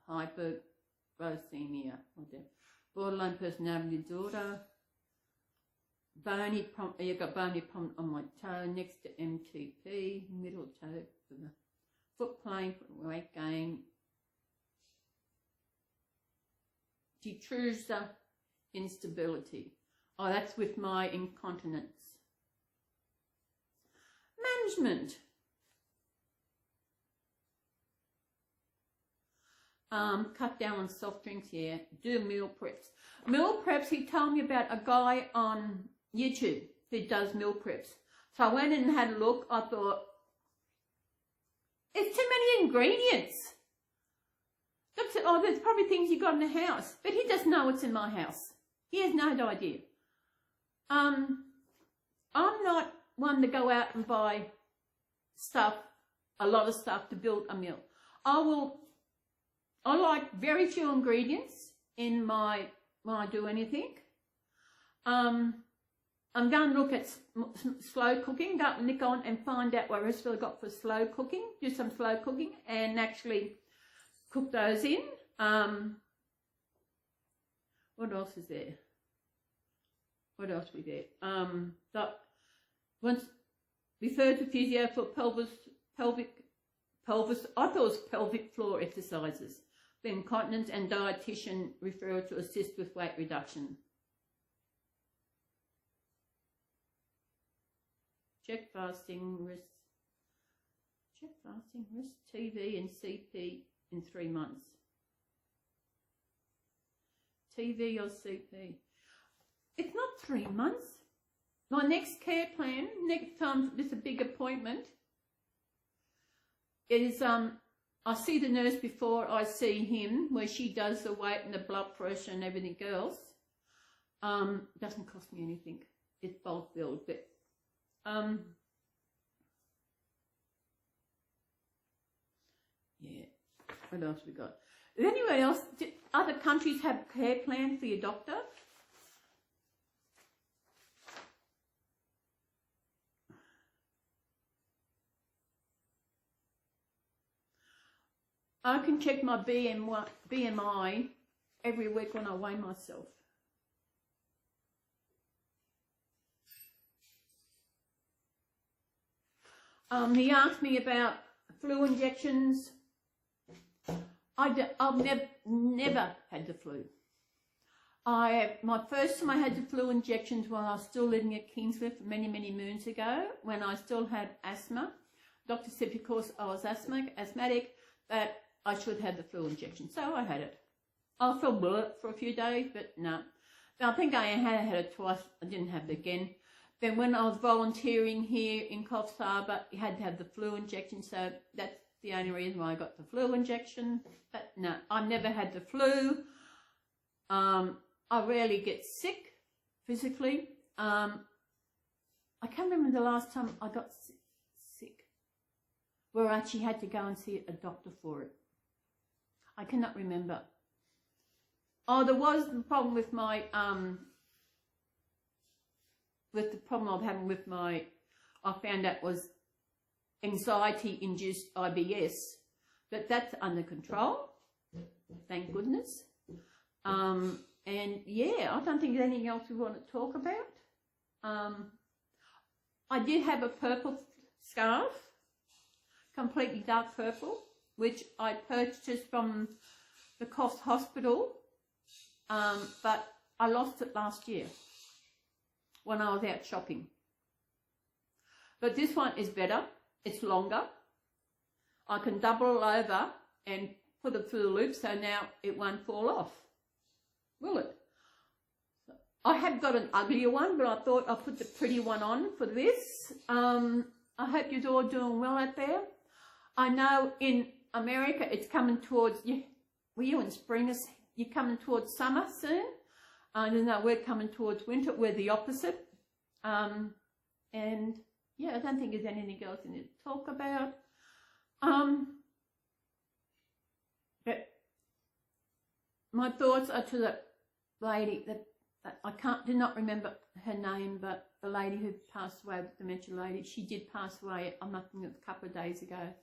Speaker 1: hyperglycemia, borderline personality disorder, you got bony problem on my toe next to MTP, middle toe, foot plane, weight gain, detrusor instability. Oh, that's with my incontinence. Management. Cut down on soft drinks, yeah. Do meal preps. Meal preps, he told me about a guy on YouTube who does meal preps. So I went in and had a look. I thought, it's too many ingredients. Look at, oh, there's probably things you got in the house. But he doesn't know what's in my house. He has no idea. I'm not one to go out and buy stuff, a lot of stuff to build a meal. I like very few ingredients in when I do anything. I I'm going to look at slow cooking, go up Nick on and find out what recipe I got for slow cooking, do some slow cooking and actually cook those in. What else is there? What else we there? Once referred to physio for pelvis, I thought it was pelvic floor exercises. Then incontinence and dietitian referral to assist with weight reduction. Check fasting, rest TV and CP in 3 months. TV or CP. It's not 3 months. My next care plan, next time there's a big appointment, is I see the nurse before I see him, where she does the weight and the blood pressure and everything else. Doesn't cost me anything. It's bulk billed, but yeah. What else we got? Is anyone else? Other countries have care plans for your doctor? I can check my BMI every week when I weigh myself. He asked me about flu injections. I've never had the flu. My first time I had the flu injections when I was still living at Kingscliff many moons ago, when I still had asthma. Doctor said because I was asthmatic that I should have the flu injection. So I had it. I felt bleh for a few days, but no. I think I had it twice. I didn't have it again. Then when I was volunteering here in Coffs Harbour, you had to have the flu injection. So that's the only reason why I got the flu injection. But no, I've never had the flu. I rarely get sick physically. I can't remember the last time I got sick, where I actually had to go and see a doctor for it. I cannot remember. Oh, there was the problem with my I found out was anxiety-induced IBS, but that's under control, thank goodness. And yeah, I don't think there's anything else we want to talk about. I did have a purple scarf, completely dark purple, which I purchased from the Coffs Hospital, but I lost it last year when I was out shopping. But this one is better. It's longer. I can double it over and put it through the loop, so now it won't fall off. Will it? I have got an uglier one, but I thought I'll put the pretty one on for this. I hope you're all doing well out there. I know in America it's coming towards, were you in spring? You're coming towards summer soon. I know we're coming towards winter. We're the opposite. And yeah, I don't think there's anything else I need to talk about. But my thoughts are to the lady that I did not remember her name, but the lady who passed away, the dementia lady, she did pass away, I'm not thinking, a couple of days ago.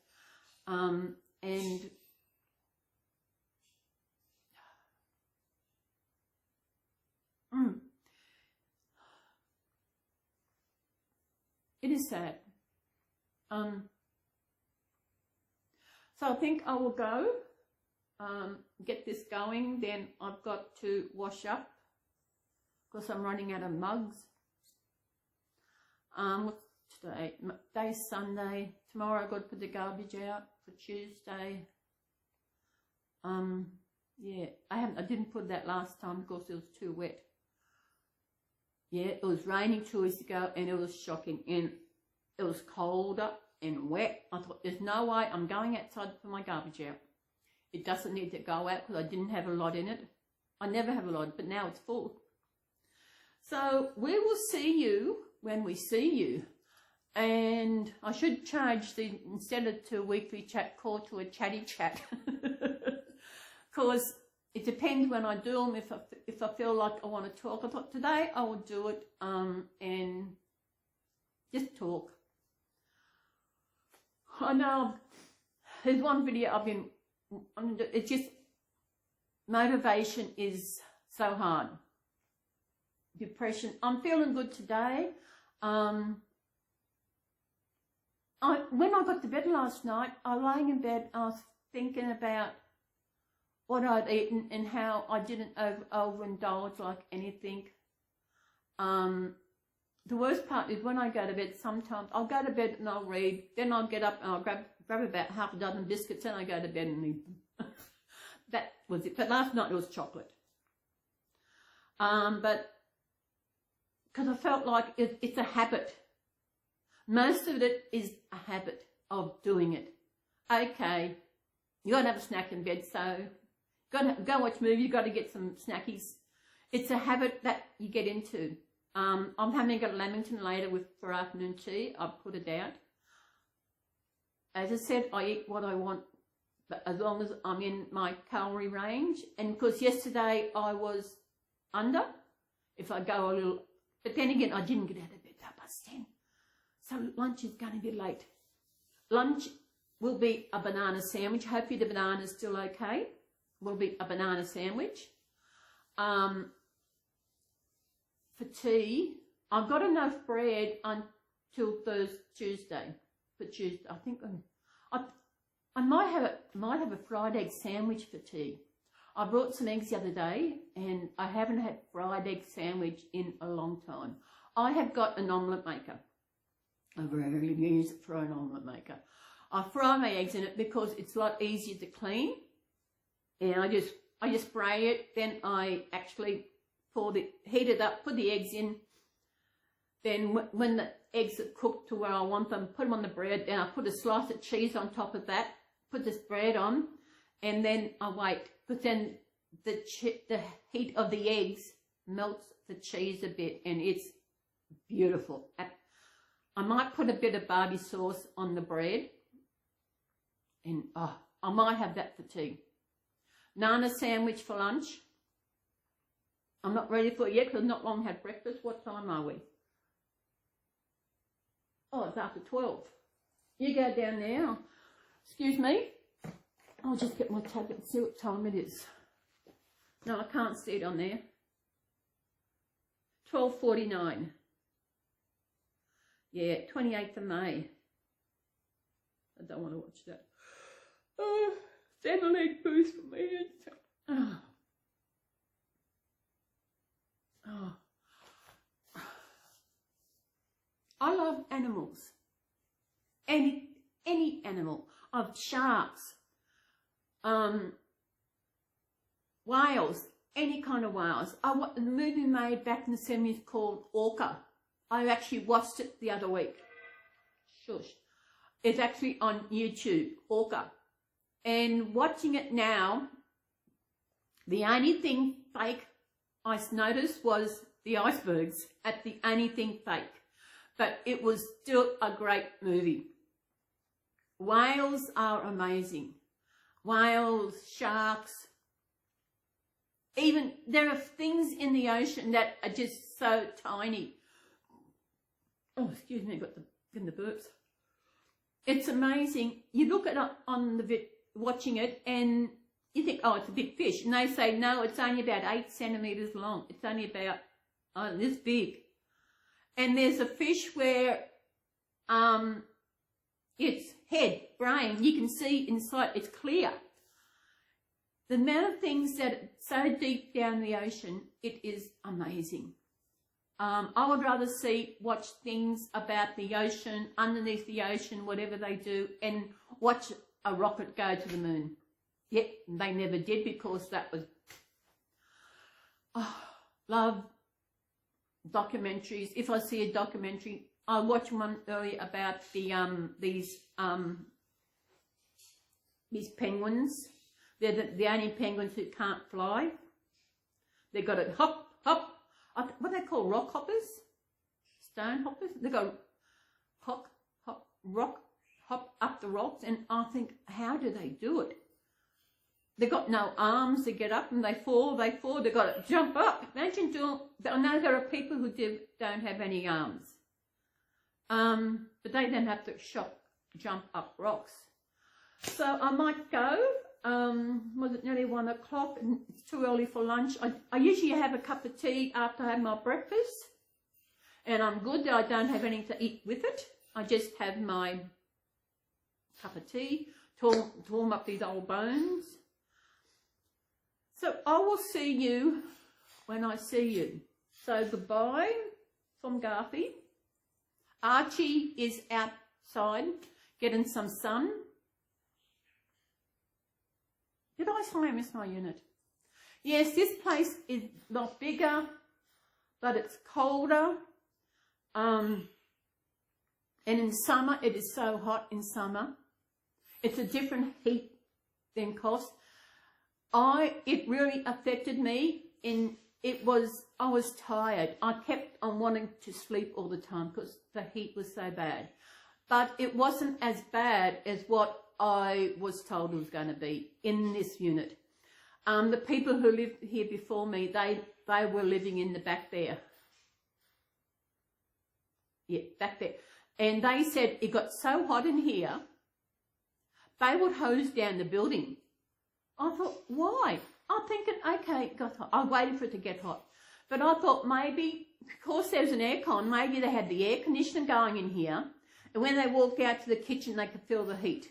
Speaker 1: And it is sad. So I think I will go get this going. Then I've got to wash up because I'm running out of mugs. What's today? Today's Sunday. Tomorrow I've got to put the garbage out for Tuesday. Yeah, I didn't put that last time because it was too wet. Yeah, it was raining 2 weeks ago and it was shocking, and it was colder and wet. I thought, there's no way I'm going outside to put my garbage out. It doesn't need to go out because I didn't have a lot in it. I never have a lot, but now it's full. So we will see you when we see you. And I should change instead of to a weekly chat call to a chatty chat. Because it depends when I do them. If if I feel like I want to talk. I thought today I will do it and just talk. I know there's one video I've been, it's just, motivation is so hard. Depression. I'm feeling good today. When I got to bed last night, I was laying in bed, I was thinking about what I'd eaten and how I didn't overindulge like anything. The worst part is when I go to bed, sometimes I'll go to bed and I'll read, then I'll get up and I'll grab about half a dozen biscuits, and I go to bed and eat them. That was it. But last night it was chocolate. But because I felt like it's a habit. Most of it is a habit of doing it. Okay, you got to have a snack in bed, so go watch movies, you got to get some snackies. It's a habit that you get into. I'm having a lamington later for afternoon tea. I've put it out. As I said, I eat what I want, but as long as I'm in my calorie range. And because yesterday I was under, if I go a little, but then again, I didn't get out of bed till 10:30. So lunch is going to be late. Lunch will be a banana sandwich. Hopefully the banana's still okay. Will be a banana sandwich. For tea, I've got enough bread until Tuesday. For Tuesday, I think I might have a fried egg sandwich for tea. I brought some eggs the other day, and I haven't had fried egg sandwich in a long time. I have got an omelette maker. I rarely use it for an omelette maker. I fry my eggs in it because it's a lot easier to clean, and I just spray it. Then I actually heat it up, put the eggs in. Then when the eggs are cooked to where I want them, put them on the bread. Then I put a slice of cheese on top of that. Put this bread on, and then I wait. But then the heat of the eggs melts the cheese a bit, and it's beautiful. I might put a bit of barbie sauce on the bread, and I might have that for tea. Nana sandwich for lunch. I'm not ready for it yet because I've not long had breakfast. What time are we? Oh, it's after 12. You go down there. Excuse me. I'll just get my tablet and see what time it is. No, I can't see it on there. 12:49. Yeah, 28th of May. I don't want to watch that. Oh, send a leg boost for me. Oh. Oh. I love animals. Any animal. Of sharks. Whales. Any kind of whales. The movie made back in the 70s called Orca. I actually watched it the other week. Shush. It's actually on YouTube, Orca. And watching it now, the only thing fake I noticed was the icebergs at the only thing fake. But it was still a great movie. Whales are amazing. Whales, sharks. Even there are things in the ocean that are just so tiny. Oh, excuse me, I got the burps. It's amazing. You look at it on the watching it, and you think, oh, it's a big fish. And they say, no, it's only about 8 centimetres long. It's only about this big. And there's a fish where its head, brain, you can see inside, it's clear. The amount of things that are so deep down the ocean, it is amazing. I would rather watch things about the ocean, underneath the ocean, whatever they do, and watch a rocket go to the moon. Yet they never did because that was... love documentaries. If I see a documentary, I watched one earlier about these penguins. They're the only penguins who can't fly. They've got to hop. What they call rock hoppers? Stone hoppers? They go hop up the rocks. And I think, how do they do it? They got no arms to get up, and they fall. They got to jump up. Imagine doing. I know there are people who don't have any arms, but they then have to jump up rocks. So I might go. Was it nearly 1 o'clock? And it's too early for lunch. I usually have a cup of tea after I have my breakfast, and I'm good that I don't have anything to eat with it. I just have my cup of tea to warm up these old bones. So I will see you when I see you. So goodbye from Garthy. Archie is outside getting some sun. Did I say I missed my unit? Yes, this place is not bigger, but it's colder. And in summer, it is so hot in summer. It's a different heat than cost. It really affected me. I was tired. I kept on wanting to sleep all the time because the heat was so bad. But it wasn't as bad as what I was told it was going to be in this unit. The people who lived here before me, they were living in the back there. Yeah, back there. And they said it got so hot in here, they would hose down the building. I thought, why? I'm thinking, okay, it got hot. I waited for it to get hot. But I thought maybe, because there's an aircon, maybe they had the air conditioner going in here, and when they walked out to the kitchen, they could feel the heat.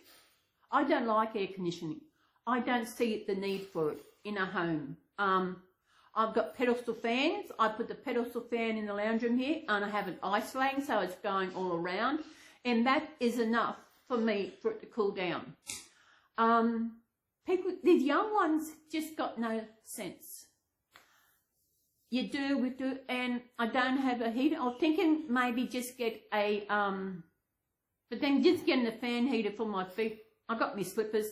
Speaker 1: I don't like air conditioning. I don't see the need for it in a home. I've got pedestal fans. I put the pedestal fan in the lounge room here, and I have it isolating, so it's going all around, and that is enough for me for it to cool down. These young ones just got no sense. We do, and I don't have a heater. I was thinking maybe just get a, but then just getting a fan heater for my feet. I got my slippers.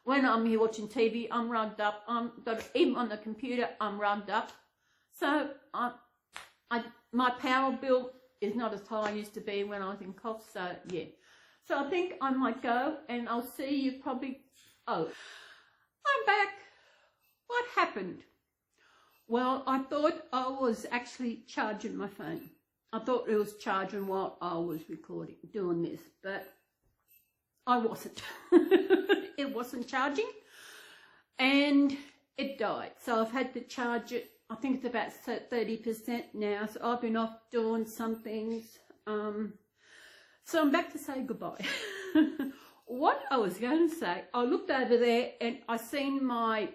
Speaker 1: When I'm here watching TV, I'm rugged up. Even on the computer, I'm rugged up. So my power bill is not as high as it used to be when I was in Cough. So yeah. So I think I might go, and I'll see you probably. Oh, I'm back. What happened? Well, I thought I was actually charging my phone. I thought it was charging while I was doing this, but I wasn't. It wasn't charging, and it died. So I've had to charge it. I think it's about 30% now. So I've been off doing some things. So I'm back to say goodbye. What I was going to say, I looked over there and I seen my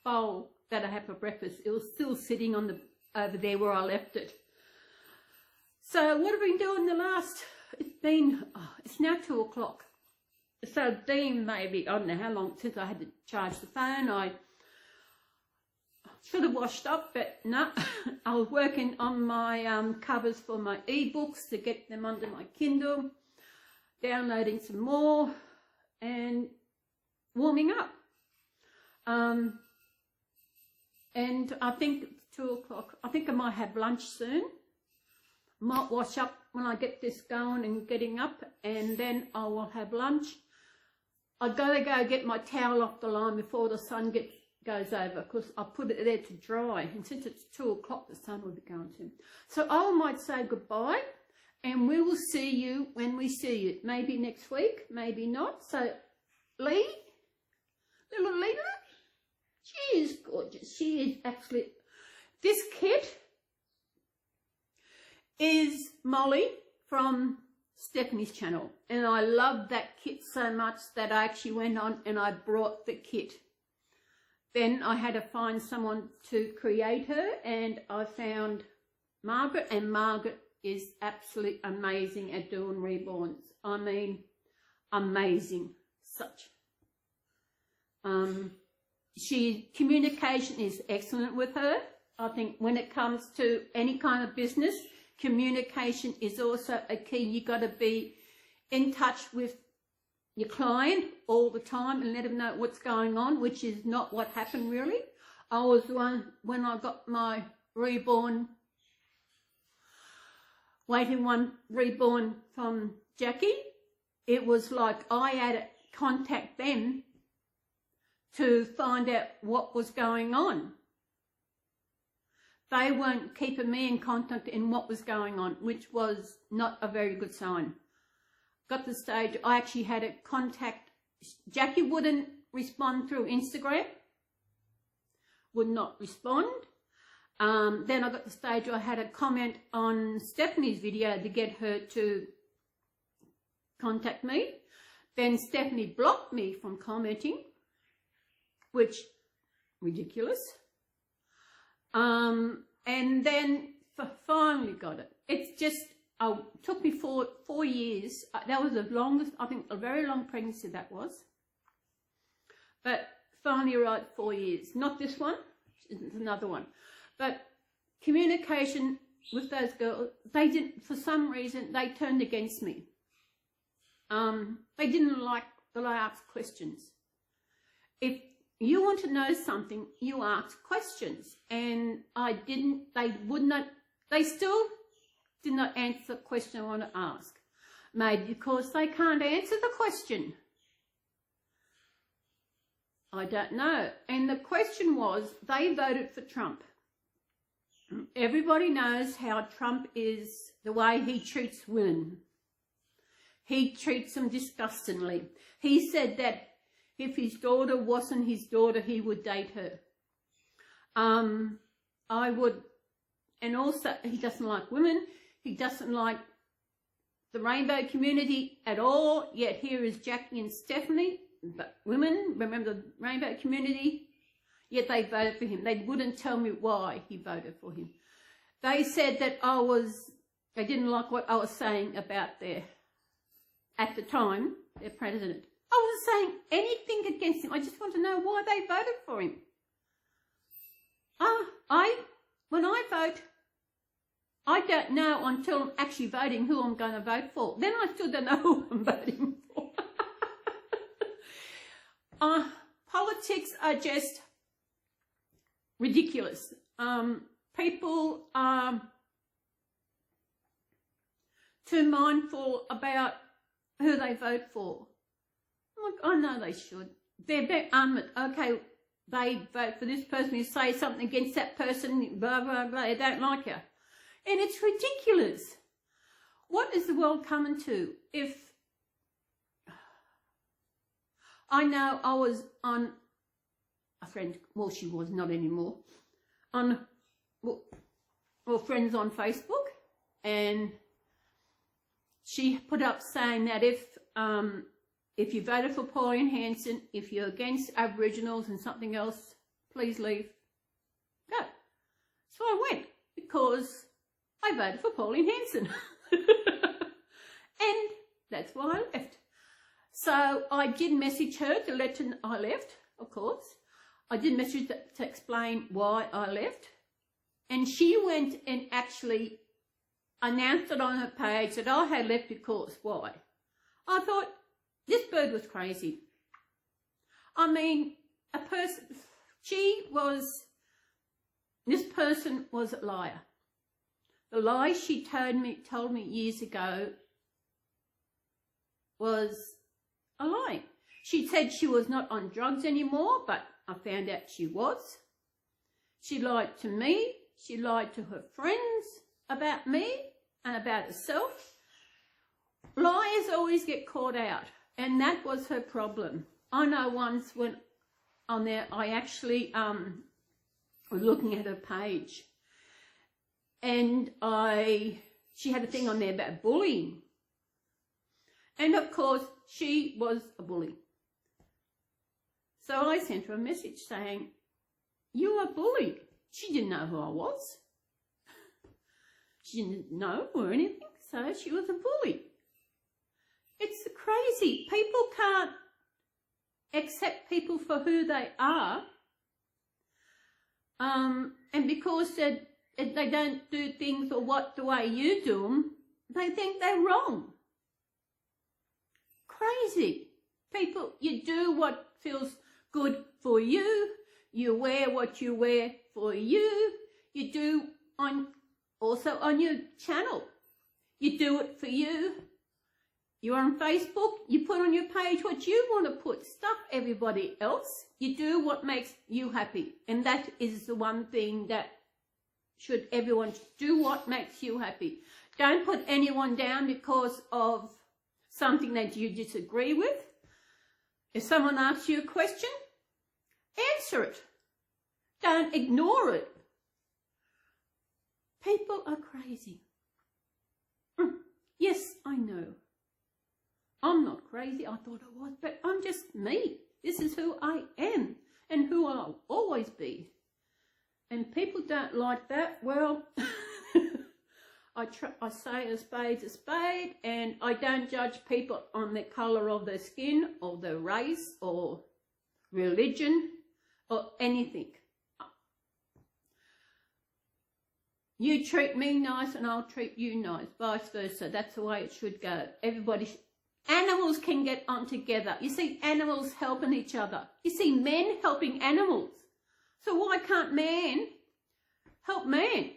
Speaker 1: bowl that I had for breakfast. It was still sitting on over there where I left it. So what have we been doing it's now 2 o'clock. So it's been maybe, I don't know how long since I had to charge the phone. I should have washed up, but no. I was working on my covers for my ebooks to get them under my Kindle, downloading some more and warming up. And I think it's 2 o'clock. I think I might have lunch soon. Might wash up when I get this going and getting up, and then I will have lunch. I've got to go get my towel off the line before the sun goes over, because I put it there to dry, and since it's 2 o'clock the sun will be going soon. So I might say goodbye, and we will see you when we see you. Maybe next week, maybe not. So little Lena, she is gorgeous. She is actually, this kit is Molly from Stephanie's channel, and I love that kit so much that I actually went on and I brought the kit. Then I had to find someone to create her, and I found Margaret, and Margaret is absolutely amazing at doing reborns. I mean, amazing. Such. Communication is excellent with her. I think when it comes to any kind of business, communication is also a key. You got to be in touch with your client all the time and let them know what's going on, which is not what happened really. I was when I got my reborn, waiting one reborn from Jackie, it was like I had to contact them to find out what was going on. They weren't keeping me in contact in what was going on, which was not a very good sign. Got to the stage I actually had a contact. Jackie wouldn't respond through Instagram, would not respond. Then I got to the stage where I had a comment on Stephanie's video to get her to contact me. Then Stephanie blocked me from commenting, which ridiculous. And then finally got it. It's just took me 4 years. That was the longest, I think, a very long pregnancy that was. But finally, right, 4 years. Not this one. It's another one. But communication with those girls, they didn't, for some reason, they turned against me. They didn't like that I asked questions. If you want to know something, you ask questions. And they still did not answer the question I want to ask. Maybe because they can't answer the question. I don't know. And the question was, they voted for Trump. Everybody knows how Trump is, the way he treats women. He treats them disgustingly. He said that if his daughter wasn't his daughter, he would date her. I would, and also he doesn't like women. He doesn't like the rainbow community at all. Yet here is Jackie and Stephanie, but women, remember the rainbow community? Yet they voted for him. They wouldn't tell me why he voted for him. They said that they didn't like what I was saying about at the time, their president. I wasn't saying anything against him. I just want to know why they voted for him. When I vote, I don't know until I'm actually voting who I'm going to vote for. Then I still don't know who I'm voting for. Politics are just ridiculous. People are too mindful about who they vote for. Look, I know they should. They're very armoured. Okay, they vote for this person, you say something against that person, blah, blah, blah, they don't like you. And it's ridiculous. What is the world coming to? If I know I was on a friend, well, she was not anymore, friends on Facebook, and she put up saying that if you voted for Pauline Hanson, if you're against Aboriginals and something else, please leave. Go. So I went because I voted for Pauline Hanson. And that's why I left. So I did message her to let her know I left, of course. I did message to explain why I left. And she went and actually announced it on her page that I had left because why? I thought, this bird was crazy. I mean, this person was a liar. The lie she told me years ago was a lie. She said she was not on drugs anymore, but I found out she was. She lied to me. She lied to her friends about me and about herself. Liars always get caught out. And that was her problem. I know once when on there, I actually was looking at her page, and she had a thing on there about bullying. And of course, she was a bully. So I sent her a message saying, you are bullied. She didn't know who I was. She didn't know or anything, so she was a bully. It's crazy. People can't accept people for who they are. And because they don't do things the way you do them, they think they're wrong. Crazy. People, you do what feels good for you. You wear what you wear for you. You do also on your channel. You do it for you. You're on Facebook, you put on your page what you want to put. Stuff everybody else. You do what makes you happy. And that is the one thing that everyone do what makes you happy. Don't put anyone down because of something that you disagree with. If someone asks you a question, answer it. Don't ignore it. People are crazy. Yes, I know. I'm not crazy. I thought I was, but I'm just me. This is who I am and who I'll always be. And people don't like that. Well, I say a spade, and I don't judge people on the colour of their skin or their race or religion or anything. You treat me nice and I'll treat you nice, vice versa. That's the way it should go. Animals can get on together. You see animals helping each other. You see men helping animals. So why can't man help man?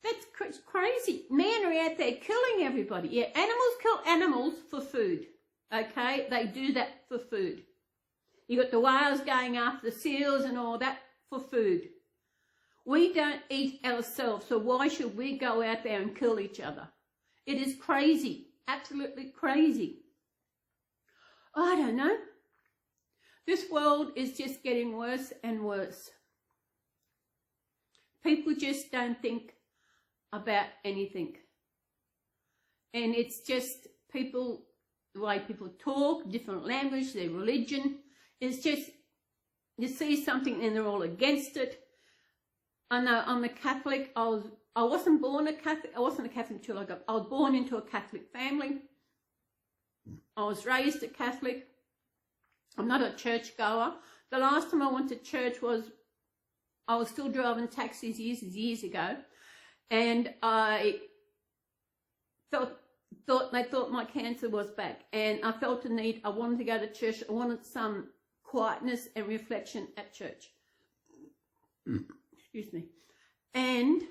Speaker 1: That's crazy. Men are out there killing everybody. Yeah, animals kill animals for food. Okay, they do that for food. You got the whales going after the seals and all that for food. We don't eat ourselves, so why should we go out there and kill each other? It is crazy. Absolutely crazy. I don't know. This world is just getting worse and worse. People just don't think about anything. And it's just people, the way people talk, different language, their religion. It's just, you see something and they're all against it. I know I'm a Catholic. I wasn't born a Catholic. I wasn't a Catholic until I was born into a Catholic family. I was raised a Catholic. I'm not a church goer. The last time I went to church I was still driving taxis years ago, and I they thought my cancer was back, and I felt a need. I wanted to go to church. I wanted some quietness and reflection at church. Excuse me. And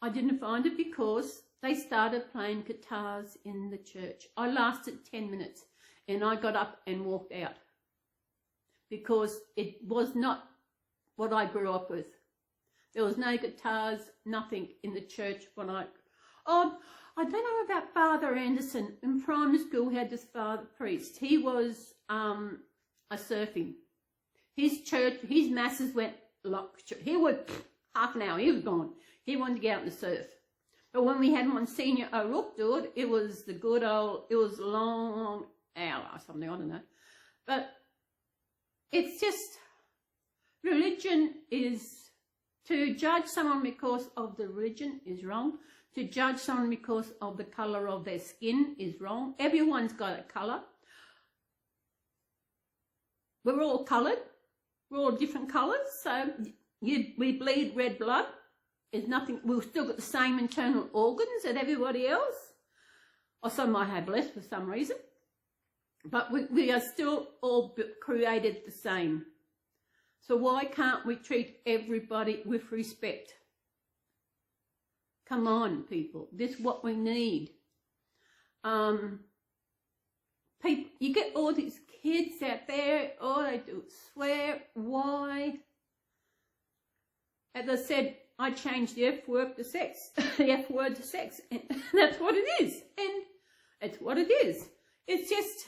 Speaker 1: I didn't find it because they started playing guitars in the church. I lasted 10 minutes and I got up and walked out because it was not what I grew up with. There was no guitars, nothing in the church when I don't know about Father Anderson. In primary school, we had this father priest. He was a surfing. His church, his masses went he would half an hour, he was gone. He wanted to get out and surf. But when we had Monsignor O'Rourke do it, it was the good old, it was a long hour or something, I don't know. But it's just, religion is, to judge someone because of the religion is wrong. To judge someone because of the colour of their skin is wrong. Everyone's got a colour. We're all coloured. We're all different colours. So we bleed red blood. There's nothing. We've still got the same internal organs as everybody else. Or some might have less for some reason. But we are still all created the same. So why can't we treat everybody with respect? Come on, people. This is what we need. People, you get all these kids out there, all they do is swear. Why? As I said, I changed the F word to sex. The F word to sex. And that's what it is. And it's what it is. It's just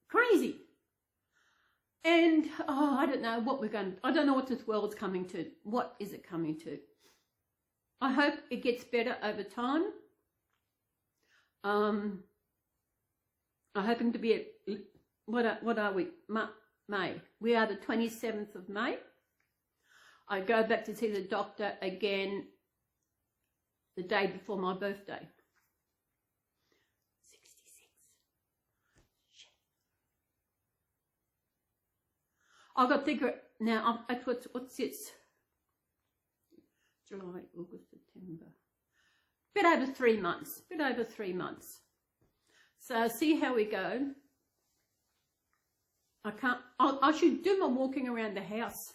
Speaker 1: crazy. And, I don't know what I don't know what this world's coming to. What is it coming to? I hope it gets better over time. I'm hoping to be at, what are we? May. We are the 27th of May. I go back to see the doctor again the day before my birthday. 66. Shit. I've got to figure it now. What's this? July, August, September. Bit over 3 months. Bit over 3 months. So see how we go. I should do my walking around the house.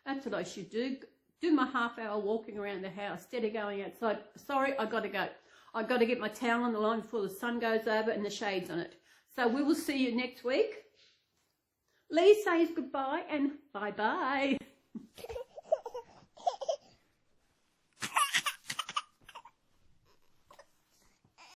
Speaker 1: That's what I should do. Do my half hour walking around the house instead of going outside. Sorry, I got to go. I've got to get my towel on the line before the sun goes over and the shades on it. So we will see you next week. Lee says goodbye and bye-bye.